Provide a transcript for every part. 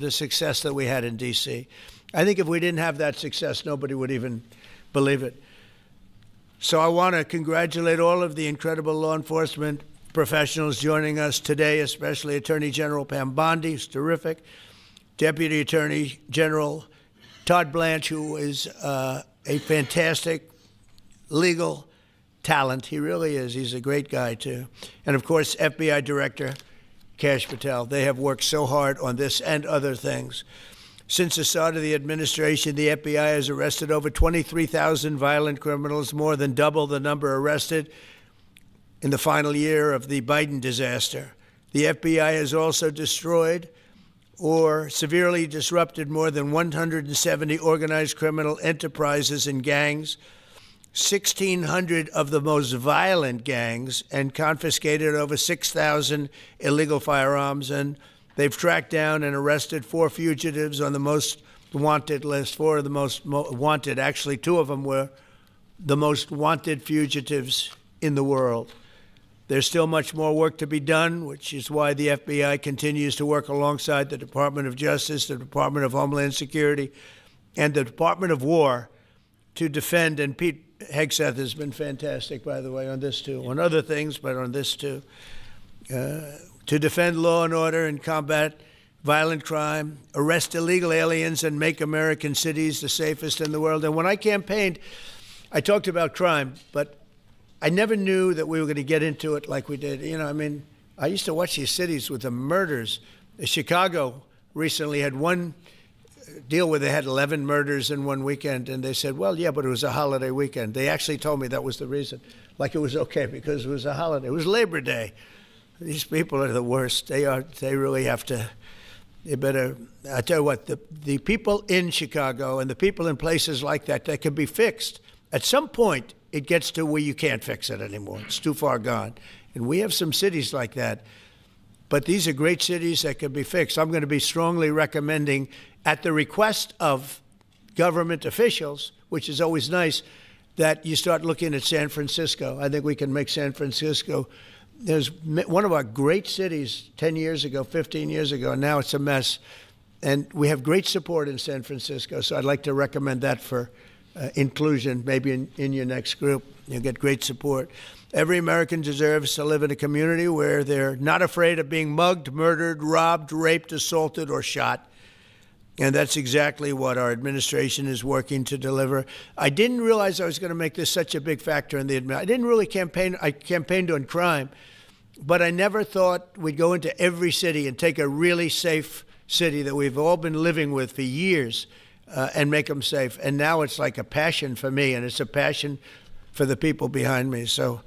the success that we had in D.C. I think if we didn't have that success, nobody would even believe it. So I want to congratulate all of the incredible law enforcement professionals joining us today, especially Attorney General Pam Bondi, who's terrific, Deputy Attorney General Todd Blanche, who is a fantastic legal talent. He really is. He's a great guy, too. And, of course, FBI Director Kash Patel. They have worked so hard on this and other things. Since the start of the administration, the FBI has arrested over 23,000 violent criminals, more than double the number arrested in the final year of the Biden disaster. The FBI has also destroyed or severely disrupted more than 170 organized criminal enterprises and gangs, 1,600 of the most violent gangs, and confiscated over 6,000 illegal firearms. And they've tracked down and arrested 4 fugitives on the most wanted list, 4 of the most wanted. Actually, 2 of them were the most wanted fugitives in the world. There's still much more work to be done, which is why the FBI continues to work alongside the Department of Justice, the Department of Homeland Security, and the Department of War to defend. And Pete Hegseth has been fantastic, by the way, on this too, on other things, but on this too, to defend law and order and combat violent crime, arrest illegal aliens, and make American cities the safest in the world. And when I campaigned, I talked about crime, but I never knew that we were going to get into it like we did. You know, I mean, I used to watch these cities with the murders. Chicago recently had one deal where they had 11 murders in one weekend, and they said, well, yeah, but it was a holiday weekend. They actually told me that was the reason, like it was okay because it was a holiday. It was Labor Day. These people are the worst. They really have to, they better, I tell you what, the people in Chicago and the people in places like that can be fixed. At some point, it gets to where you can't fix it anymore. It's too far gone. And we have some cities like that. But these are great cities that can be fixed. I'm going to be strongly recommending, at the request of government officials, which is always nice, that you start looking at San Francisco. I think we can make San Francisco. There's one of our great cities 10 years ago, 15 years ago, and now it's a mess. And we have great support in San Francisco, so I'd like to recommend that for inclusion, maybe in your next group. You'll get great support. Every American deserves to live in a community where they're not afraid of being mugged, murdered, robbed, raped, assaulted, or shot. And that's exactly what our administration is working to deliver. I didn't realize I was going to make this such a big factor in the administration. I didn't really campaign. I campaigned on crime, but I never thought we'd go into every city and take a really safe city that we've all been living with for years and make them safe. And now it's like a passion for me, and it's a passion for the people behind me. So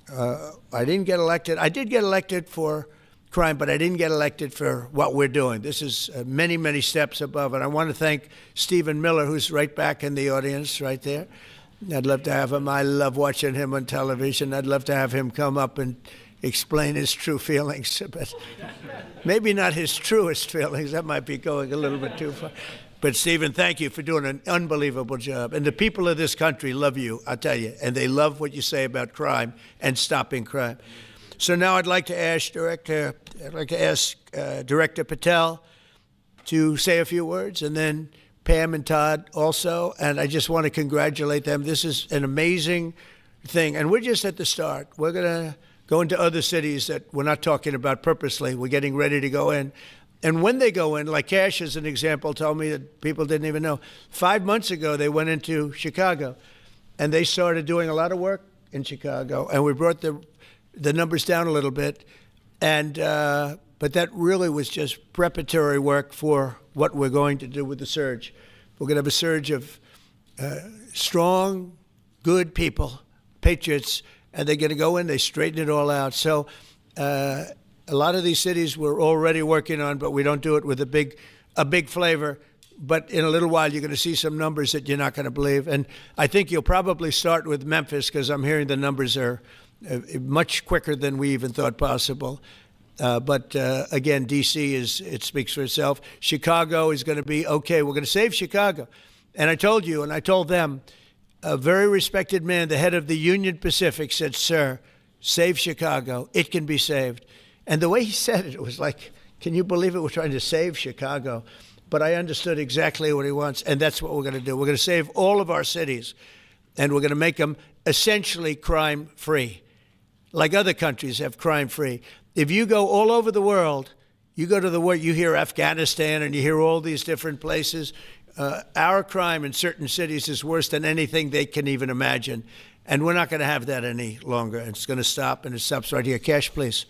I didn't get elected. I did get elected for crime, but I didn't get elected for what we're doing. This is many, many steps above. And I want to thank Stephen Miller, who's right back in the audience right there. I'd love to have him. I love watching him on television. I'd love to have him come up and explain his true feelings, but maybe not his truest feelings. That might be going a little bit too far. But, Stephen, thank you for doing an unbelievable job. And the people of this country love you, I'll tell you, and they love what you say about crime and stopping crime. So now I'd like to ask Director Patel to say a few words, and then Pam and Todd also. And I just want to congratulate them. This is an amazing thing. And we're just at the start. We're going to go into other cities that we're not talking about purposely. We're getting ready to go in. And when they go in, like Kash, as an example, told me that people didn't even know. 5 months ago, they went into Chicago, and they started doing a lot of work in Chicago. And we brought the numbers down a little bit. And but that really was just preparatory work for what we're going to do with the surge. We're going to have a surge of strong, good people, patriots, and they're going to go in, they straighten it all out. So a lot of these cities we're already working on, but we don't do it with a big flavor. But in a little while, you're going to see some numbers that you're not going to believe. And I think you'll probably start with Memphis, because I'm hearing the numbers are much quicker than we even thought possible. But again, D.C. it speaks for itself. Chicago is going to be okay. We're going to save Chicago. And I told you, and I told them, a very respected man, the head of the Union Pacific, said, "Sir, save Chicago. It can be saved." And the way he said it, it was like, Can you believe it? We're trying to save Chicago. But I understood exactly what he wants, and that's what we're going to do. We're going to save all of our cities, and we're going to make them essentially crime-free, like other countries have crime-free. If you go all over the world, you go to the world, you hear Afghanistan and you hear all these different places. Our crime in certain cities is worse than anything they can even imagine. And we're not going to have that any longer. It's going to stop, and it stops right here. Cash, please.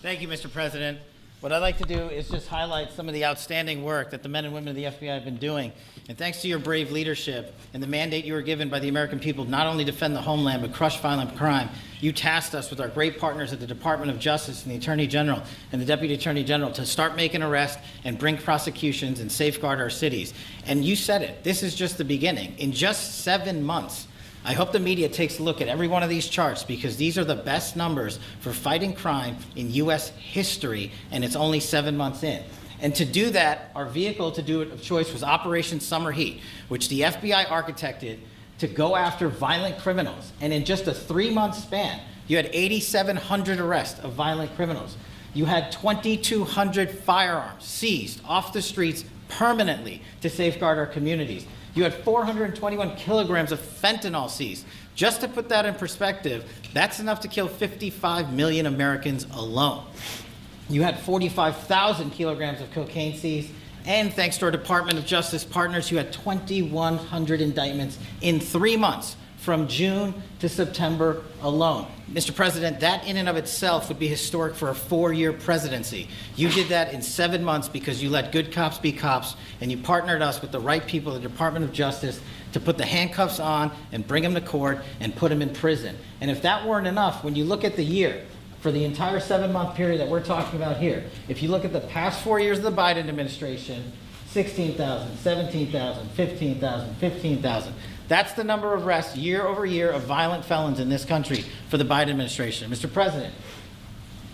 Thank you, Mr. President. What I'd like to do is just highlight some of the outstanding work that the men and women of the FBI have been doing. And thanks to your brave leadership and the mandate you were given by the American people to not only defend the homeland but crush violent crime, you tasked us with our great partners at the Department of Justice and the Attorney General and the Deputy Attorney General to start making arrests and bring prosecutions and safeguard our cities. And you said it, this is just the beginning. In just 7 months, I hope the media takes a look at every one of these charts, because these are the best numbers for fighting crime in U.S. history, and it's only 7 months in. And to do that, our vehicle to do it of choice was Operation Summer Heat, which the FBI architected to go after violent criminals. And in just a 3-month span, you had 8,700 arrests of violent criminals. You had 2,200 firearms seized off the streets permanently to safeguard our communities. You had 421 kilograms of fentanyl seized. Just to put that in perspective, that's enough to kill 55 million Americans alone. You had 45,000 kilograms of cocaine seized, and thanks to our Department of Justice partners, you had 2,100 indictments in 3 months, from June to September alone. Mr. President, that in and of itself would be historic for a 4-year presidency. You did that in 7 months because you let good cops be cops, and you partnered us with the right people at the Department of Justice to put the handcuffs on and bring them to court and put them in prison. And if that weren't enough, when you look at the year, for the entire 7-month period that we're talking about here, if you look at the past 4 years of the Biden administration, 16,000, 17,000, 15,000, 15,000. That's the number of arrests year over year of violent felons in this country for the Biden administration. Mr. President,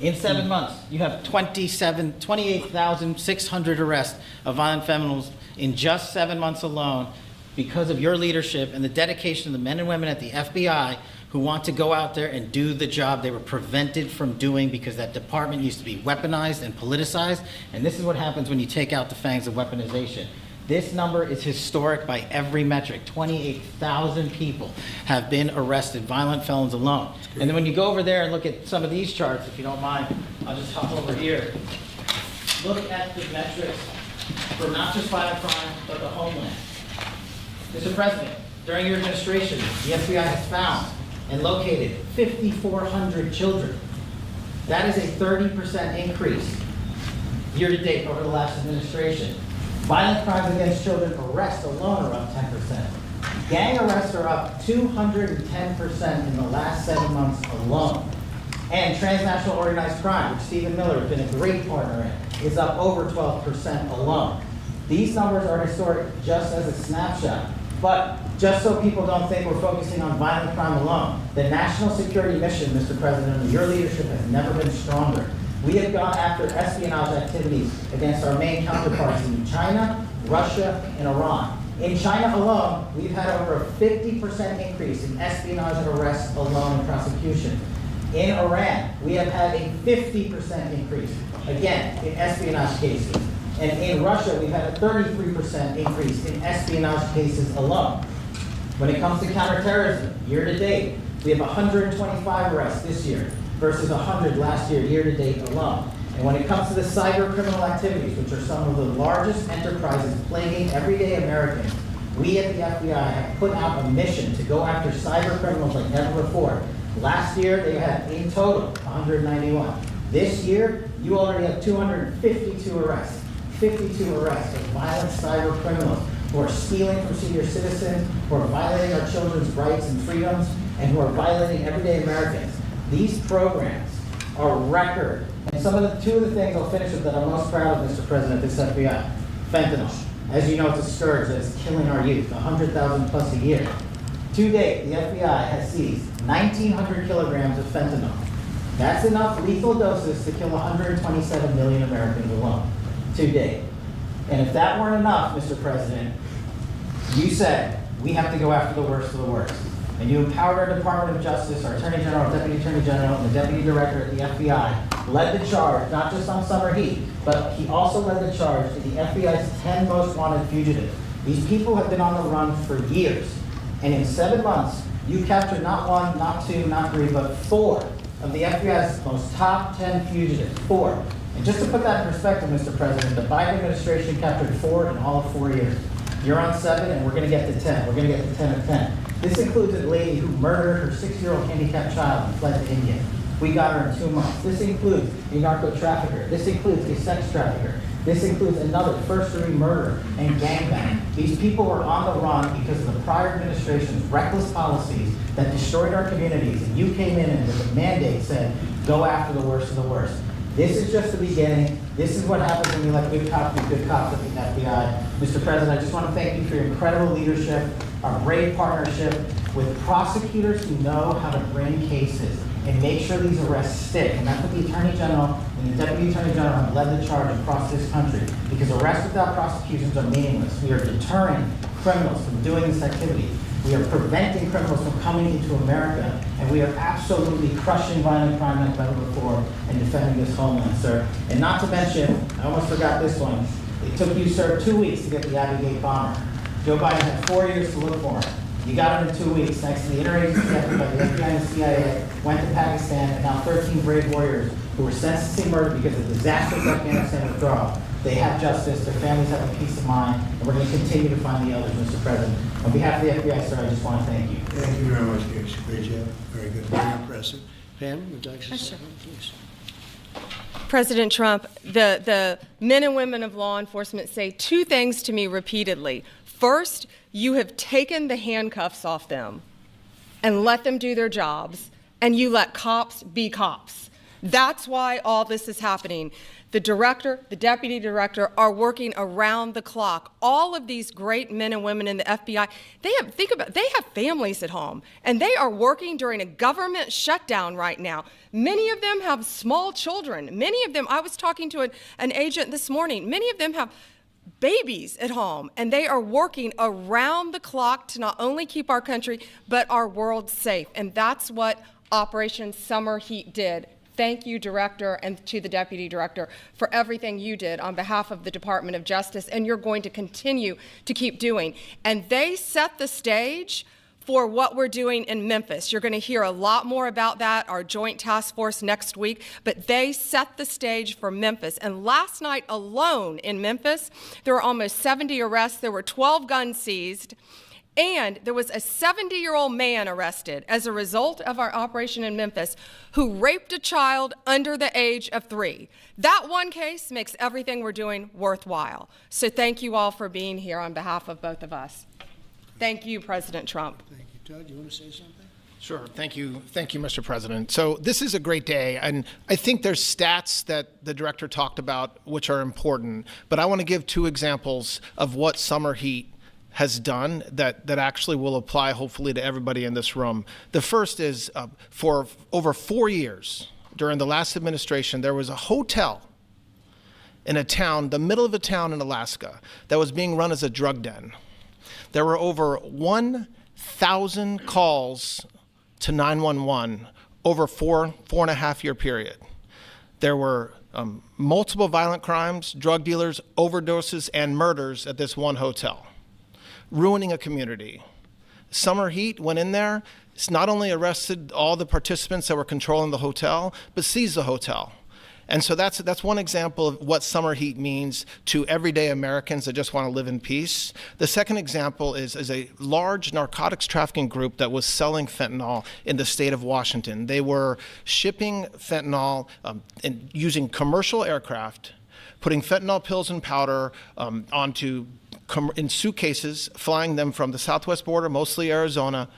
in 7 months, you have 28,600 arrests of violent felons in just 7 months alone, because of your leadership and the dedication of the men and women at the FBI who want to go out there and do the job they were prevented from doing, because that department used to be weaponized and politicized. And this is what happens when you take out the fangs of weaponization. This number is historic by every metric. 28,000 people have been arrested, violent felons alone. And then when you go over there and look at some of these charts, if you don't mind, I'll just hop over here. Look at the metrics for not just violent crime, but the homeland. Mr. President, during your administration, the FBI has found and located 5,400 children. That is a 30% increase year to date over the last administration. Violent crimes against children arrests alone are up 10%. Gang arrests are up 210% in the last 7 months alone. And transnational organized crime, which Stephen Miller has been a great partner in, is up over 12% alone. These numbers are historic just as a snapshot. But just so people don't think we're focusing on violent crime alone, the national security mission, Mr. President, under your leadership has never been stronger. We have gone after espionage activities against our main counterparts in China, Russia, and Iran. In China alone, we've had over a 50% increase in espionage arrests alone in prosecution. In Iran, we have had a 50% increase, again, in espionage cases. And in Russia, we've had a 33% increase in espionage cases alone. When it comes to counterterrorism, year to date, we have 125 arrests this year versus 100 last year, year to date alone. And when it comes to the cyber criminal activities, which are some of the largest enterprises plaguing everyday Americans, we at the FBI have put out a mission to go after cyber criminals like never before. Last year, they had in total 191. This year, you already have 252 arrests. 52 arrests of violent cyber criminals who are stealing from senior citizens, who are violating our children's rights and freedoms, and who are violating everyday Americans. These programs are record. And two of the things I'll finish with that I'm most proud of, Mr. President, this FBI. Fentanyl. As you know, it's a scourge that is killing our youth, 100,000 plus a year. To date, the FBI has seized 1,900 kilograms of fentanyl. That's enough lethal doses to kill 127 million Americans alone. To date. And if that weren't enough, Mr. President, you said we have to go after the worst of the worst. And you empowered our Department of Justice, our Attorney General, Deputy Attorney General, and the Deputy Director at the FBI, led the charge, not just on Summer Heat, but he also led the charge in the FBI's 10 most wanted fugitives. These people have been on the run for years, and in 7 months, you captured not 1, not 2, not 3, but 4 of the FBI's most top 10 fugitives. 4. And just to put that in perspective, Mr. President, the Biden administration captured 4 in all of 4 years. You're on 7, and we're going to get to 10. We're going to get to 10 of 10. This includes a lady who murdered her 6-year-old handicapped child and fled to India. We got her in 2 months. This includes a narco trafficker. This includes a sex trafficker. This includes another first-degree murder and gangbang. These people were on the run because of the prior administration's reckless policies that destroyed our communities. And you came in and with a mandate said, go after the worst of the worst. This is just the beginning. This is what happens when you let good cops be good cops at the FBI. Mr. President, I just want to thank you for your incredible leadership, our brave partnership with prosecutors who know how to bring cases and make sure these arrests stick. And that's what the Attorney General and the Deputy Attorney General have led the charge across this country, because arrests without prosecutions are meaningless. We are deterring criminals from doing this activity. We are preventing criminals from coming into America, and we are absolutely crushing violent crime and federal reform and defending this homeland, sir. And not to mention, I almost forgot this one. It took you, sir, 2 weeks to get the Abbey Gate bomber. Joe Biden had 4 years to look for him. You got him in 2 weeks, thanks to the interagency effort by the FBI and the CIA, went to Pakistan, and now 13 brave warriors who were sentenced to murder because of disastrous Afghanistan withdrawal. They have justice, their families have a peace of mind, and we're going to continue to find the others, Mr. President. On behalf of the FBI, sir, I just want to thank you. Thank you very much, Gage. Great job. Very good. Very impressive. Pam, would you like to say something, please? President Trump, the men and women of law enforcement say 2 things to me repeatedly. First, you have taken the handcuffs off them and let them do their jobs, and you let cops be cops. That's why all this is happening. The director, the deputy director are working around the clock. All of these great men and women in the FBI, they have families at home, and they are working during a government shutdown right now. Many of them have small children. Many of them, I was talking to an agent this morning, many of them have babies at home, and they are working around the clock to not only keep our country, but our world safe. And that's what Operation Summer Heat did. Thank you, Director, and to the Deputy Director for everything you did on behalf of the Department of Justice, and you're going to continue to keep doing. And they set the stage for what we're doing in Memphis. You're going to hear a lot more about that, our joint task force next week, but they set the stage for Memphis. And last night alone in Memphis, there were almost 70 arrests. There were 12 guns seized. And there was a 70-year-old man arrested as a result of our operation in Memphis who raped a child under the age of 3. That one case makes everything we're doing worthwhile. So thank you all for being here on behalf of both of us. Thank you, President Trump. Thank you. Todd, you want to say something? Sure. Thank you, Mr. President. So this is a great day, and I think there's stats that the director talked about which are important, but I want to give 2 examples of what Summer Heat has done that actually will apply hopefully to everybody in this room. The first is for over 4 years during the last administration, there was a hotel in a town, the middle of a town in Alaska, that was being run as a drug den. There were over 1,000 calls to 911 over 4.5 year period. There were multiple violent crimes, drug dealers, overdoses, and murders at this one hotel, ruining a community. Summer Heat went in there, not only arrested all the participants that were controlling the hotel, but seized the hotel. And so that's one example of what Summer Heat means to everyday Americans that just want to live in peace. The second example is a large narcotics trafficking group that was selling fentanyl in the state of Washington. They were shipping fentanyl and using commercial aircraft, putting fentanyl pills and powder in suitcases, flying them from the southwest border, mostly Arizona,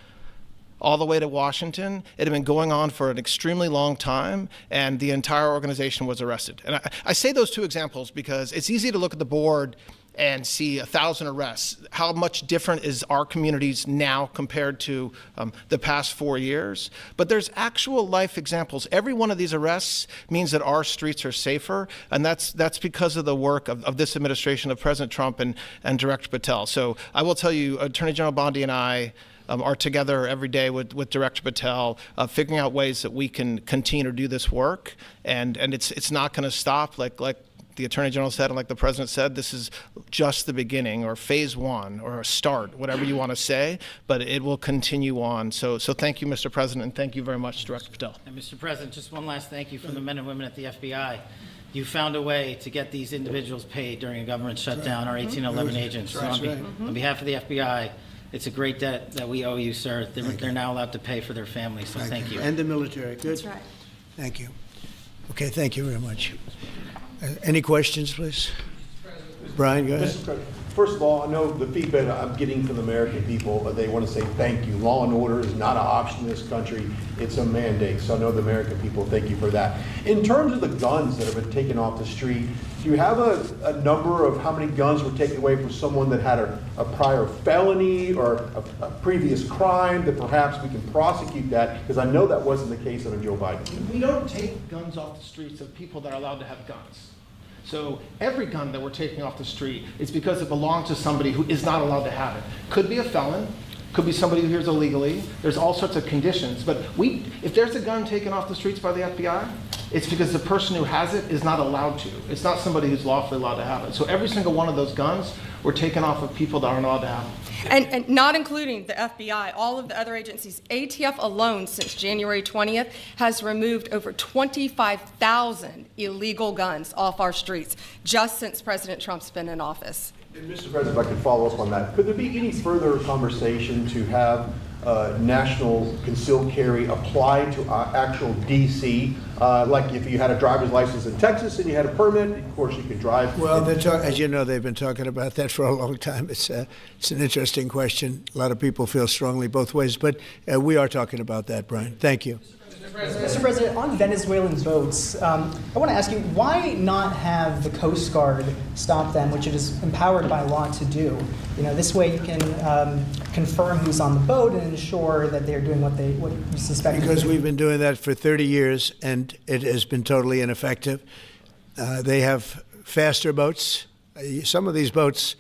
all the way to Washington. It had been going on for an extremely long time, and the entire organization was arrested. And I say those 2 examples because it's easy to look at the board and see 1,000 arrests. How much different is our communities now compared to the past 4 years? But there's actual life examples. Every one of these arrests means that our streets are safer, and that's because of the work of this administration, of President Trump and Director Patel. So I will tell you, Attorney General Bondi and I are together every day with Director Patel, figuring out ways that we can continue to do this work, and it's not going to stop. Like the Attorney General said and like the President said, this is just the beginning, or phase one, or a start, whatever you want to say, but it will continue on. So thank you, Mr. President, and thank you very much, Director Patel. And Mr. President, just one last thank you from the men and women at the FBI. You found a way to get these individuals paid during a government shutdown, our 1811 agents. So on behalf of the FBI, it's a great debt that we owe you, sir. They're now allowed to pay for their families, so thank you. And the military. Good. That's right. Thank you. Okay, thank you very much. Any questions, please? Brian, go ahead. Mr. President, first of all, I know the feedback I'm getting from the American people, but they want to say thank you. Law and order is not an option in this country. It's a mandate. So I know the American people thank you for that. In terms of the guns that have been taken off the street, do you have a number of how many guns were taken away from someone that had a prior felony or a previous crime that perhaps we can prosecute that? Because I know that wasn't the case under Joe Biden. We don't take guns off the streets of people that are allowed to have guns. So every gun that we're taking off the street is because it belongs to somebody who is not allowed to have it. Could be a felon, could be somebody who hears illegally. There's all sorts of conditions. But if there's a gun taken off the streets by the FBI, it's because the person who has it is not allowed to. It's not somebody who's lawfully allowed to have it. So every single one of those guns were taken off of people that aren't allowed to have them. And not including the FBI, all of the other agencies. ATF alone, since January 20th, has removed over 25,000 illegal guns off our streets, just since President Trump's been in office. And Mr. President, if I could follow up on that, could there be any further conversation to have national concealed carry applied to actual DC? Like if you had a driver's license in Texas and you had a permit, of course you could drive. Well, as you know, they've been talking about that for a long time. It's an interesting question. A lot of people feel strongly both ways, but we are talking about that, Brian. Thank you. Mr. President, on Venezuelan boats, I want to ask you, why not have the Coast Guard stop them, which it is empowered by law to do? This way you can confirm who's on the boat and ensure that they're doing what you suspect. Because we've been doing that for 30 years, and it has been totally ineffective. They have faster boats. Some of these boats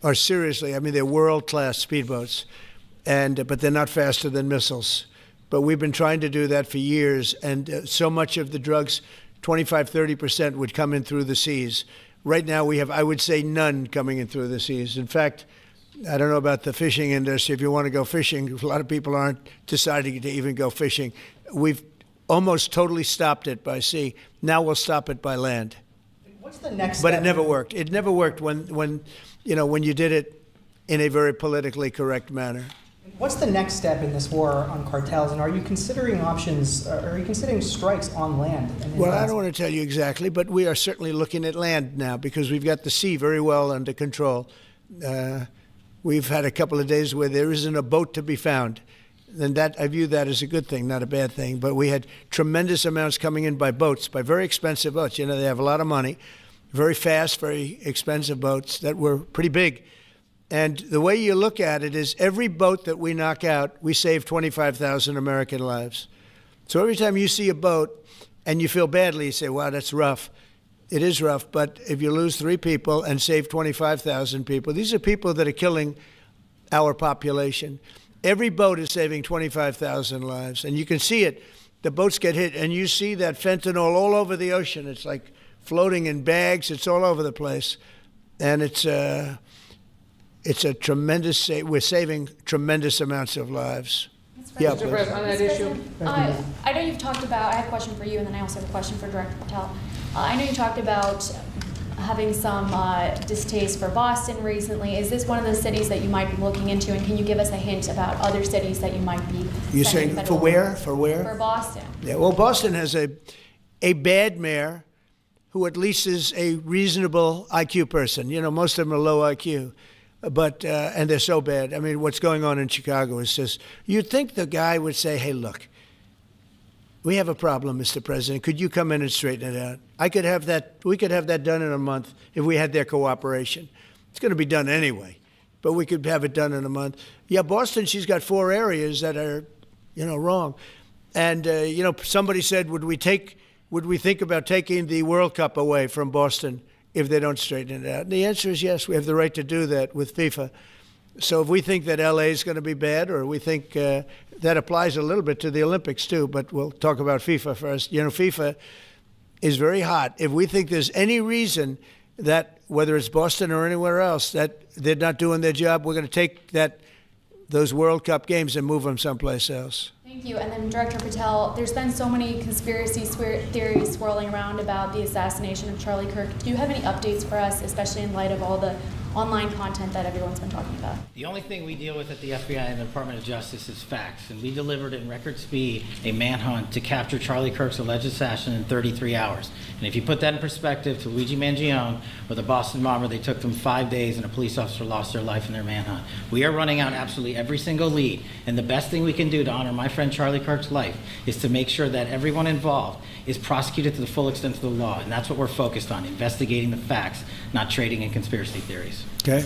are seriously, they're world-class speedboats, but they're not faster than missiles. But we've been trying to do that for years, and so much of the drugs, 25-30%, would come in through the seas. Right now we have, I would say, none coming in through the seas. In fact, I don't know about the fishing industry. If you want to go fishing, a lot of people aren't deciding to even go fishing. We've almost totally stopped it by sea. Now we'll stop it by land. What's the next But step? it never worked. It never worked when you did it in a very politically correct manner. What's the next step in this war on cartels, and are you considering options? Are you considering strikes on land? Well, I don't want to tell you exactly, but we are certainly looking at land now because we've got the sea very well under control. We've had a couple of days where there isn't a boat to be found. And that, I view that as a good thing, not a bad thing. But we had tremendous amounts coming in by boats, by very expensive boats. They have a lot of money, very fast, very expensive boats that were pretty big. And the way you look at it is every boat that we knock out, we save 25,000 American lives. So every time you see a boat and you feel badly, you say, wow, that's rough. It is rough, but if you lose 3 people and save 25,000 people, these are people that are killing our population. Every boat is saving 25,000 lives, and you can see it. The boats get hit, and you see that fentanyl all over the ocean. It's like floating in bags. It's all over the place, and it's a tremendous. We're saving tremendous amounts of lives. Yeah, Mr. President, on that issue. I know you've talked about, I have a question for you, and then I also have a question for Director Patel. I know you talked about having some distaste for Boston recently. Is this one of the cities that you might be looking into, and can you give us a hint about other cities that you might be You're saying for where? For where? For Boston. Yeah, well, Boston has a bad mayor who at least is a reasonable IQ person. Most of them are low IQ. But and they're so bad. What's going on in Chicago is just, you'd think the guy would say, hey, look, we have a problem, Mr. President. Could you come in and straighten it out? We could have that done in a month if we had their cooperation. It's going to be done anyway, but we could have it done in a month. Yeah, Boston, she's got 4 areas that are, wrong. And, somebody said, would we think about taking the World Cup away from Boston if they don't straighten it out? And the answer is yes. We have the right to do that with FIFA. So if we think that LA is going to be bad, or we think that applies a little bit to the Olympics too, but we'll talk about FIFA first. FIFA is very hot. If we think there's any reason that, whether it's Boston or anywhere else, that they're not doing their job, we're going to take those World Cup games and move them someplace else. Thank you. And then Director Patel, there's been so many conspiracy theories swirling around about the assassination of Charlie Kirk. Do you have any updates for us, especially in light of all the online content that everyone's been talking about? The only thing we deal with at the FBI and the Department of Justice is facts, and we delivered in record speed a manhunt to capture Charlie Kirk's alleged assassin in 33 hours. And if you put that in perspective to Luigi Mangione or the Boston bomber, they took them 5 days and a police officer lost their life in their manhunt. We are running out absolutely every single lead, and the best thing we can do to honor my friend Charlie Kirk's life is to make sure that everyone involved is prosecuted to the full extent of the law, and that's what we're focused on, investigating the facts, not trading in conspiracy theories. Okay?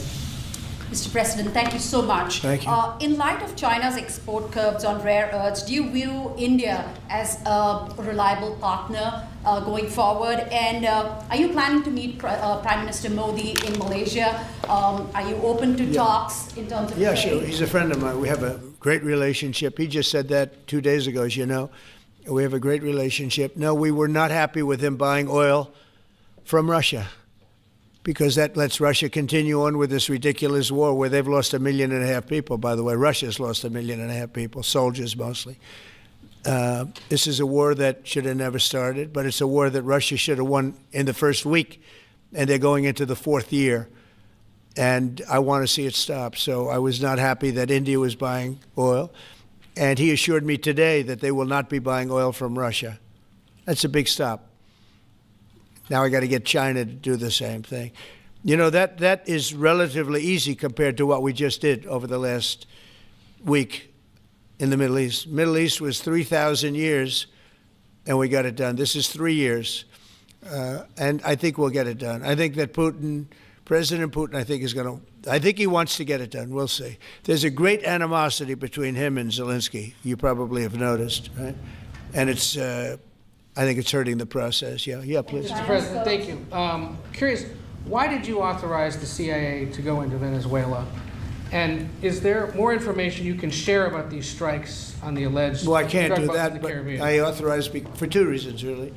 Mr. President, thank you so much. Thank you. In light of China's export curbs on rare earths, do you view India as a reliable partner going forward? And are you planning to meet Prime Minister Modi in Malaysia? Are you open to talks in terms of Yeah, trade? sure. He's a friend of mine. We have a great relationship. He just said that 2 days ago, as you know. We have a great relationship. No, we were not happy with him buying oil from Russia, because that lets Russia continue on with this ridiculous war where they've lost 1.5 million people, by the way. Russia's lost 1.5 million people, soldiers mostly. This is a war that should have never started, but it's a war that Russia should have won in the first week, and they're going into the 4th year. And I want to see it stop. So I was not happy that India was buying oil. And he assured me today that they will not be buying oil from Russia. That's a big stop. Now I got to get China to do the same thing. You know, that is relatively easy compared to what we just did over the last week in the Middle East. Middle East was 3,000 years, and we got it done. This is 3 years, and I think we'll get it done. I think that President Putin, I think he wants to get it done. We'll see. There's a great animosity between him and Zelensky. You probably have noticed, right? And it's, I think it's hurting the process. Yeah, please. Mr. President, thank you. Curious, why did you authorize the CIA to go into Venezuela? And is there more information you can share about these strikes on the alleged Well, I can't drug do busts in that, the but Caribbean? I authorized for 2 reasons, really.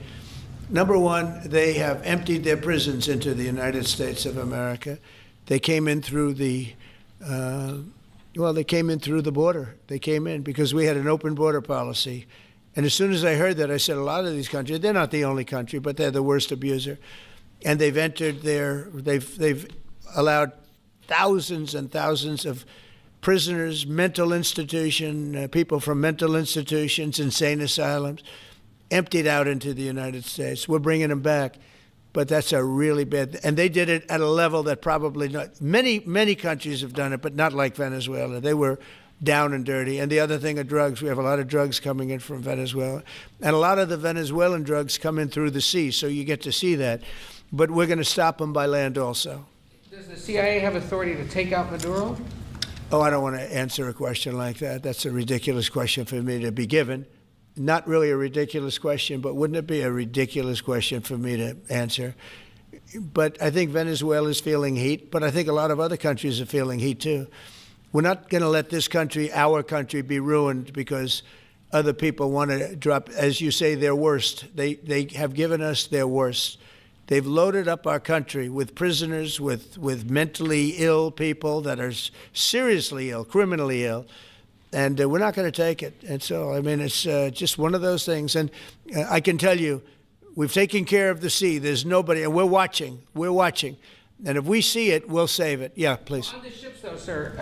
Number one, they have emptied their prisons into the United States of America. They came in through the, they came in through the border. They came in because we had an open border policy. And as soon as I heard that, I said, a lot of these countries, they're not the only country, but they're the worst abuser. And they've entered they've allowed thousands and thousands of prisoners, mental institution, people from mental institutions, insane asylums, emptied out into the United States. We're bringing them back, but that's a really bad, and they did it at a level that probably not, many countries have done it, but not like Venezuela. They were down and dirty. And the other thing are drugs. We have a lot of drugs coming in from Venezuela. And a lot of the Venezuelan drugs come in through the sea, so you get to see that. But we're going to stop them by land also. Does the CIA have authority to take out Maduro? Oh, I don't want to answer a question like that. That's a ridiculous question for me to be given. Not really a ridiculous question, but wouldn't it be a ridiculous question for me to answer? But I think Venezuela is feeling heat, but I think a lot of other countries are feeling heat too. We're not going to let this country, our country, be ruined because other people want to drop, as you say, their worst. They have given us their worst. They've loaded up our country with prisoners, with mentally ill people that are seriously ill, criminally ill. And we're not going to take it. And so, I mean, it's just one of those things. And I can tell you, we've taken care of the sea. There's nobody, and we're watching. We're watching. And if we see it, we'll save it. Yeah, please. On the ships, though, sir,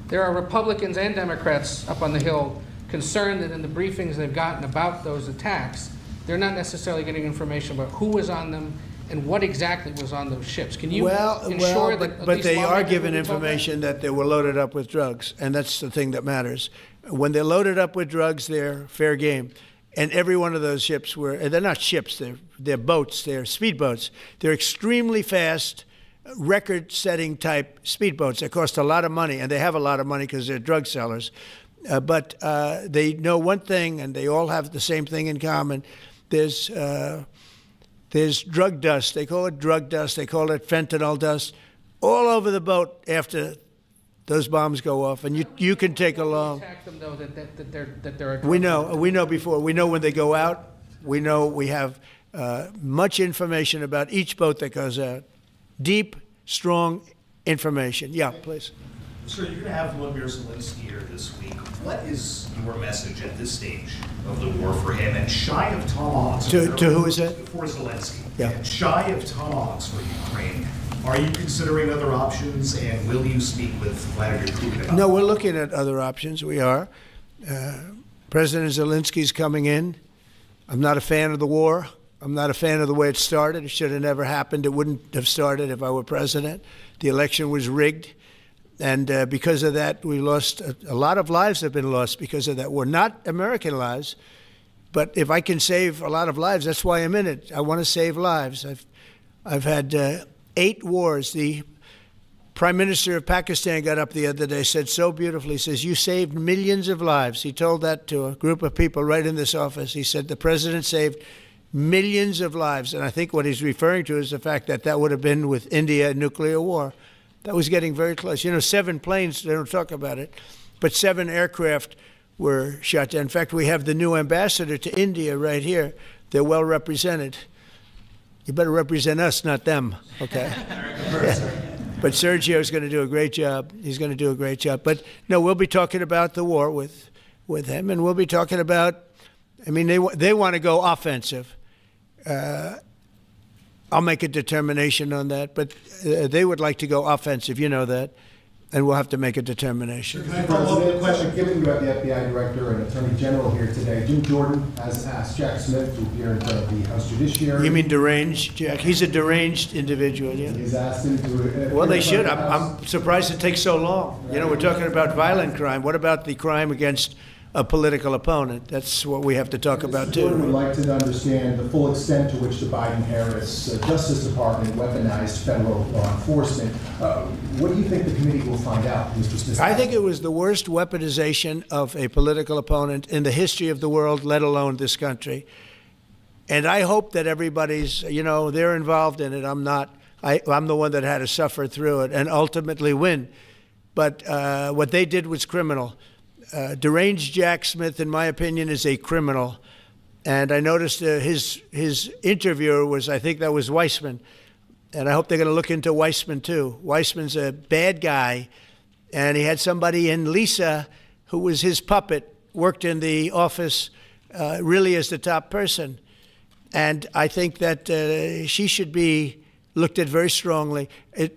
there are Republicans and Democrats up on the Hill concerned that in the briefings they've gotten about those attacks, they're not necessarily getting information about who was on them and what exactly was on those ships. Can you ensure that at but least they are lawmakers given will be told that? information that they were loaded up with drugs, and that's the thing that matters. When they're loaded up with drugs, they're fair game. And every one of those ships they're not ships, they're boats, they're speedboats. They're extremely fast, record-setting type speedboats. They cost a lot of money, and they have a lot of money because they're drug sellers. But they know one thing, and they all have the same thing in common. There's drug dust. They call it drug dust. They call it fentanyl dust all over the boat after those bombs go off. And you can take along. Attack them, though, that they're We know before. We know when they go out. We know we have much information about each boat that goes out. Deep, strong information. Yeah, please. So you're going to have Volodymyr Zelensky here this week. What is your message at this stage of the war for him? And shy of tomahawks. To who is that? For Zelensky. Yeah. And shy of tomahawks for Ukraine. Are you considering other options, and will you speak with Vladimir Putin about No, we're looking at other options. We are. President Zelensky's coming in. I'm not a fan of the war. I'm not a fan of the way it started. It should have never happened. It wouldn't have started if I were president. The election was rigged. And because of that, we lost a lot of lives have been lost because of that war. Not American lives, but if I can save a lot of lives, that's why I'm in it. I want to save lives. I've had 8 wars. The Prime Minister of Pakistan got up the other day, said so beautifully, says, you saved millions of lives. He told that to a group of people right in this office. He said the president saved millions of lives. And I think what he's referring to is the fact that that would have been with India a nuclear war. That was getting very close. 7 planes, they don't talk about it, but 7 aircraft were shot down. In fact, we have the new ambassador to India right here. They're well represented. You better represent us, not them, okay? But Sergio's going to do a great job. He's going to do a great job. But no, we'll be talking about the war with him, and we'll be talking about, they want to go offensive. I'll make a determination on that, but they would like to go offensive, you know that, and we'll have to make a determination. Mr. President, given you have the FBI Director and Attorney General here today, Jim Jordan has asked Jack Smith to appear in front of the House Judiciary. You mean deranged, Jack? He's a deranged individual, yeah. He's asked him to... Well, they should. I'm surprised it takes so long. We're talking about violent crime. What about the crime against a political opponent? That's what we have to talk about, too. Jordan would like to understand the full extent to which the Biden-Harris Justice Department weaponized federal law enforcement. What do you think the committee will find out, Mr. Smith? I think it was the worst weaponization of a political opponent in the history of the world, let alone this country. And I hope that everybody's, they're involved in it. I'm not. I'm the one that had to suffer through it and ultimately win. But what they did was criminal. Deranged Jack Smith, in my opinion, is a criminal. And I noticed his interviewer was, I think that was Weissman. And I hope they're going to look into Weissman, too. Weissman's a bad guy. And he had somebody in Lisa, who was his puppet, worked in the office really as the top person. And I think that she should be looked at very strongly.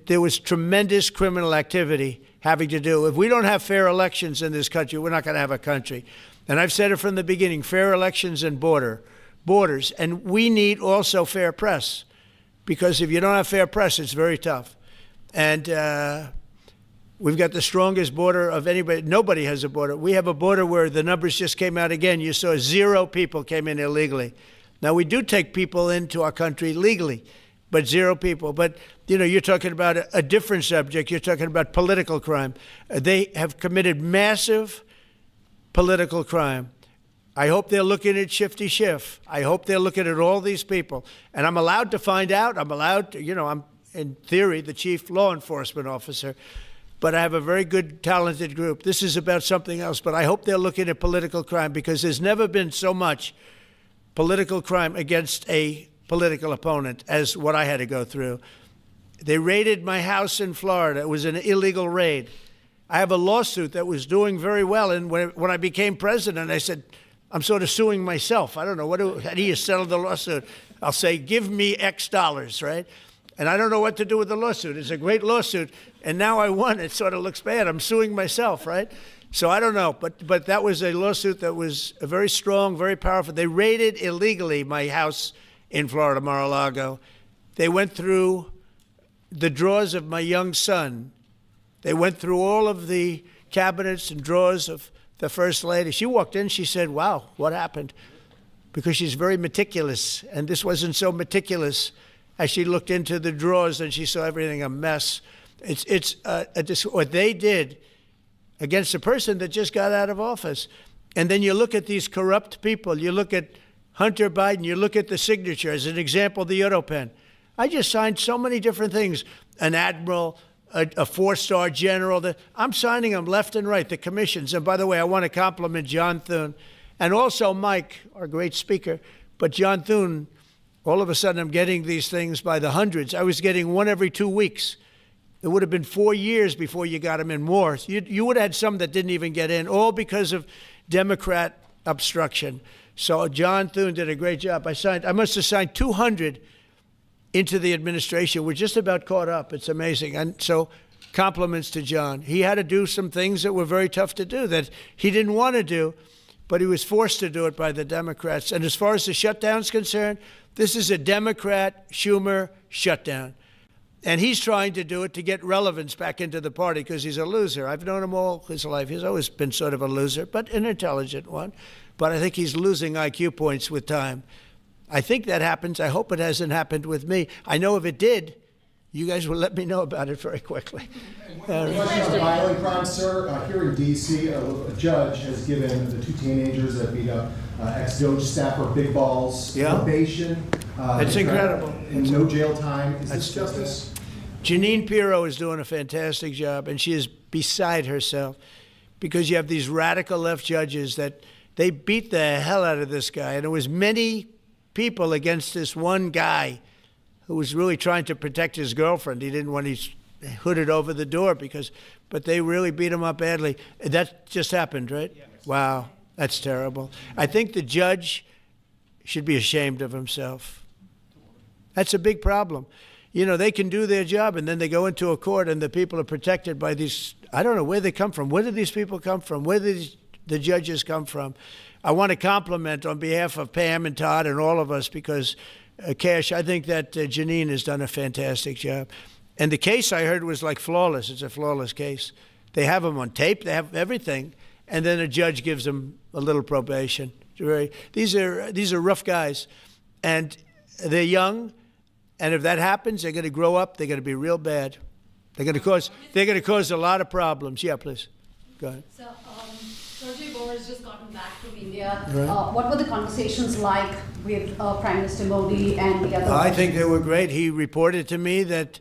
There was tremendous criminal activity having to do. If we don't have fair elections in this country, we're not going to have a country. And I've said it from the beginning, fair elections and borders. And we need also fair press, because if you don't have fair press, it's very tough. And we've got the strongest border of anybody. Nobody has a border. We have a border where the numbers just came out again. You saw 0 people came in illegally. Now, we do take people into our country legally, but 0 people. But, you're talking about a different subject. You're talking about political crime. They have committed massive political crime. I hope they're looking at Shifty Schiff. I hope they're looking at all these people. And I'm allowed to find out. I'm allowed to, I'm, in theory, the chief law enforcement officer. But I have a very good, talented group. This is about something else. But I hope they're looking at political crime, because there's never been so much political crime against a political opponent as what I had to go through. They raided my house in Florida. It was an illegal raid. I have a lawsuit that was doing very well. And when I became president, I said, I'm sort of suing myself. I don't know. How do you settle the lawsuit? I'll say, give me X dollars, right? And I don't know what to do with the lawsuit. It's a great lawsuit. And now I won. It sort of looks bad. I'm suing myself, right? So I don't know. But that was a lawsuit that was very strong, very powerful. They raided illegally my house in Florida, Mar-a-Lago. They went through the drawers of my young son. They went through all of the cabinets and drawers of the First Lady. She walked in, she said, wow, what happened? Because she's very meticulous, and this wasn't so meticulous. As she looked into the drawers and she saw everything a mess. It's what they did against a person that just got out of office. And then you look at these corrupt people. You look at Hunter Biden. You look at the signature. As an example, the Europen. I just signed so many different things. An admiral, a 4-star general. I'm signing them left and right, the commissions. And by the way, I want to compliment John Thune and also Mike, our great speaker. But John Thune, All of a sudden, I'm getting these things by the hundreds. I was getting one every 2 weeks. It would have been 4 years before you got them in more. You would have had some that didn't even get in, all because of Democrat obstruction. So John Thune did a great job. I must have signed 200 into the administration. We're just about caught up. It's amazing. And so compliments to John. He had to do some things that were very tough to do that he didn't want to do, but he was forced to do it by the Democrats. And as far as the shutdown's concerned, this is a Democrat Schumer shutdown. And he's trying to do it to get relevance back into the party because he's a loser. I've known him all his life. He's always been sort of a loser, but an intelligent one. But I think he's losing IQ points with time. I think that happens. I hope it hasn't happened with me. I know if it did, you guys will let me know about it very quickly. Question on violent crime, sir. Here in D.C., a judge has given the two teenagers that beat up ex-Doge staffer Big Balls probation. It's incredible. And no jail time. Is this justice? Jeanine Pirro is doing a fantastic job, and she is beside herself because you have these radical left judges that they beat the hell out of this guy. And there was many people against this one guy who was really trying to protect his girlfriend. He didn't want his hooded over the door but they really beat him up badly. That just happened, right? Yeah. Wow, that's terrible. I think the judge should be ashamed of himself. That's a big problem. You know, they can do their job and then they go into a court and the people are protected by these, I don't know where they come from. Where do these people come from? Where do the judges come from? I want to compliment on behalf of Pam and Todd and all of us because Cash, I think that Jeanine has done a fantastic job. And the case I heard was like flawless. It's a flawless case. They have them on tape. They have everything. And then a judge gives them a little probation. These are rough guys. And they're young. And if that happens, they're going to grow up. They're going to be real bad. They're going to cause a lot of problems. Yeah, please. Go ahead. So, Sergey Bohr has just gotten back from India. Right. What were the conversations like with Prime Minister Modi and the other? I think they were great. He reported to me that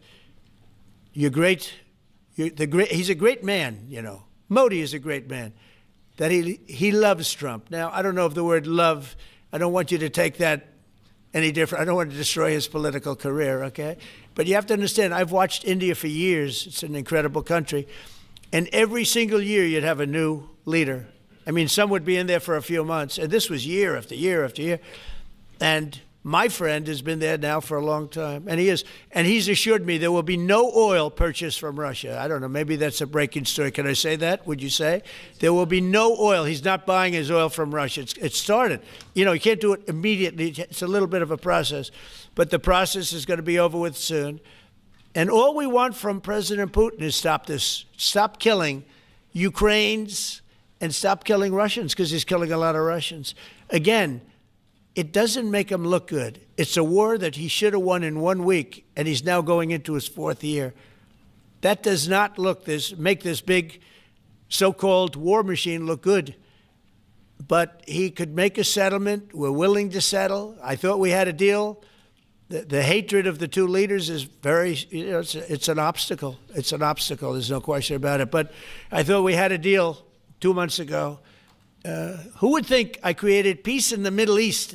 he's a great man, you know. Modi is a great man. That he loves Trump. Now, I don't know if the word love, I don't want you to take that any different. I don't want to destroy his political career, okay? But you have to understand, I've watched India for years. It's an incredible country. And every single year you'd have a new leader. I mean, some would be in there for a few months. And this was year after year after year. And my friend has been there now for a long time. And he's assured me there will be no oil purchased from Russia. I don't know, maybe that's a breaking story. Can I say that? Would you say? There will be no oil. He's not buying his oil from Russia. It's started. You know, you can't do it immediately. It's a little bit of a process. But the process is going to be over with soon. And all we want from President Putin is stop this. Stop killing Ukrainians and stop killing Russians because he's killing a lot of Russians. Again, it doesn't make him look good. It's a war that he should have won in 1 week, and he's now going into his 4th year. That does not make this big so-called war machine look good. But he could make a settlement. We're willing to settle. I thought we had a deal. The hatred of the two leaders is it's an obstacle. It's an obstacle. There's no question about it. But I thought we had a deal 2 months ago. Who would think I created peace in the Middle East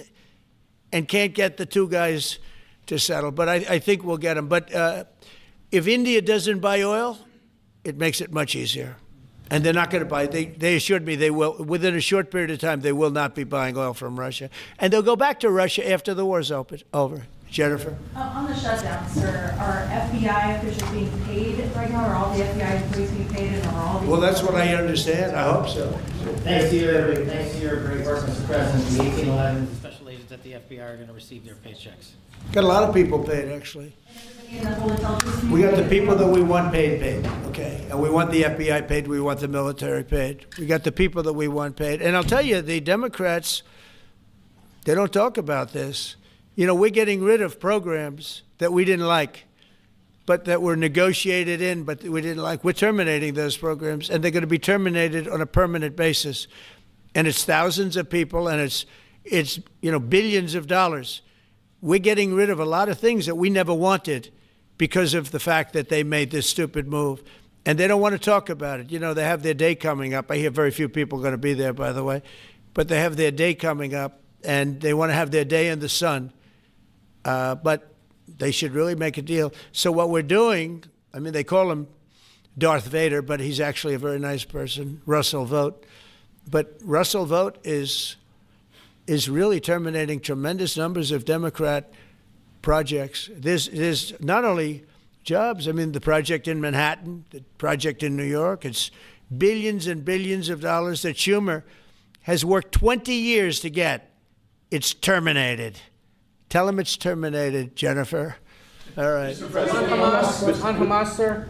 and can't get the two guys to settle? But I think we'll get them. But if India doesn't buy oil, it makes it much easier. And they're not going to buy it. They assured me they will. Within a short period of time, they will not be buying oil from Russia. And they'll go back to Russia after the war's over. Jennifer? On the shutdown, sir, are FBI officials being paid right now? Are all the FBI employees being paid? And are all the Well, that's what I understand. I hope so. Thanks to your great work, Mr. President, the 1811 special agents at the FBI are going to receive their paychecks. Got a lot of people paid, actually. in the whole intelligence We got the community? people that we want paid, okay? And we want the FBI paid, we want the military paid. We got the people that we want paid. And I'll tell you, the Democrats, they don't talk about this. You know, we're getting rid of programs that we didn't like, but that were negotiated in, but we didn't like. We're terminating those programs, and they're going to be terminated on a permanent basis. And it's thousands of people, and it's billions of dollars. We're getting rid of a lot of things that we never wanted because of the fact that they made this stupid move. And they don't want to talk about it. You know, they have their day coming up. I hear very few people are going to be there, by the way. But they have their day coming up, and they want to have their day in the sun. But they should really make a deal. So what we're doing, I mean, they call him Darth Vader, but he's actually a very nice person, Russell Vogt. But Russell Vogt is really terminating tremendous numbers of Democrat projects. There's not only jobs, I mean, the project in Manhattan, the project in New York, it's billions and billions of dollars that Schumer has worked 20 years to get. It's terminated. Tell him it's terminated, Jennifer. All right. On Hamas, sir,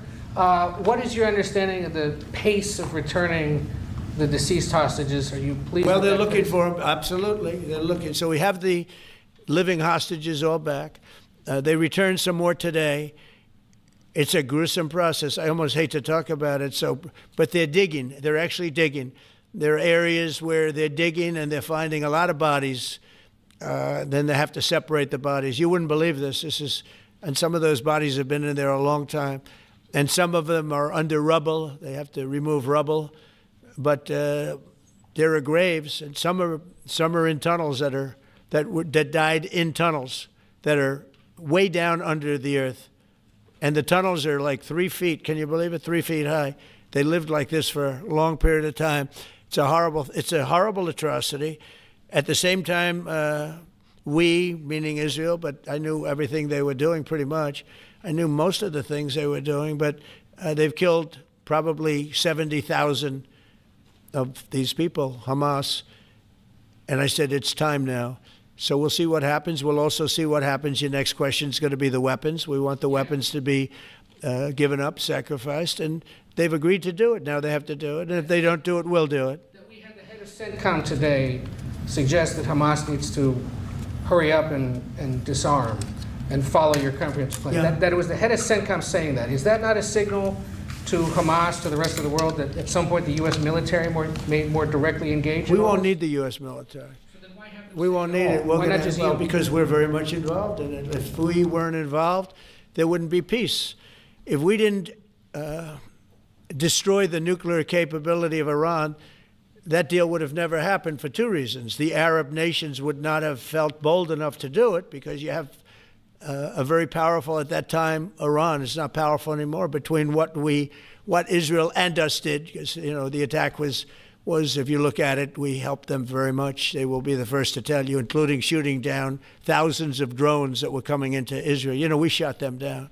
what is your understanding of the pace of returning the deceased hostages? Are you pleased? Well, with they're that looking pace? for them. Absolutely. They're looking. So we have the living hostages all back. They returned some more today. It's a gruesome process. I almost hate to talk about it. But they're digging. They're actually digging. There are areas where they're digging and they're finding a lot of bodies. Then they have to separate the bodies. You wouldn't believe this. And some of those bodies have been in there a long time. And some of them are under rubble. They have to remove rubble. But there are graves, and some are in tunnels that died in tunnels that are way down under the earth. And the tunnels are like 3 feet. Can you believe it? 3 feet high. They lived like this for a long period of time. It's a horrible atrocity. At the same time, we, meaning Israel, but I knew everything they were doing pretty much. I knew most of the things they were doing, but they've killed probably 70,000 of these people, Hamas. And I said, it's time now. So we'll see what happens. We'll also see what happens. Your next question is going to be the weapons. We want the weapons to be given up, sacrificed, and they've agreed to do it. Now they have to do it, and if they don't do it, we'll do it. That we had the head of CENTCOM today suggest that Hamas needs to hurry up and disarm and follow your comprehensive plan. Yeah. That it was the head of CENTCOM saying that. Is that not a signal to Hamas, to the rest of the world, that at some point the U.S. military may more directly engage? We won't need the U.S. military. We won't need it. Why not just yield? Because we're very much involved in it. If we weren't involved, there wouldn't be peace. If we didn't destroy the nuclear capability of Iran, that deal would have never happened for two reasons. The Arab nations would not have felt bold enough to do it because you have a very powerful, at that time, Iran. It's not powerful anymore between what Israel and us did, because, the attack was, if you look at it, we helped them very much. They will be the first to tell you, including shooting down thousands of drones that were coming into Israel. We shot them down.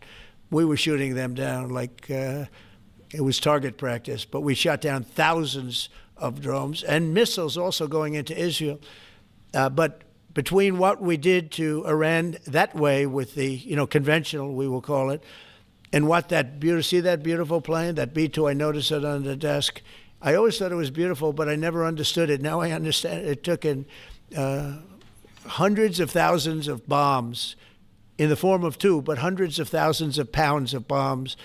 We were shooting them down like it was target practice, but we shot down thousands of drones and missiles also going into Israel. But between what we did to Iran that way with the, conventional, we will call it, and what see that beautiful plane, that B-2, I noticed it on the desk. I always thought it was beautiful, but I never understood it. Now I understand it. It took in hundreds of thousands of bombs in the form of two, but hundreds of thousands of pounds of bombs.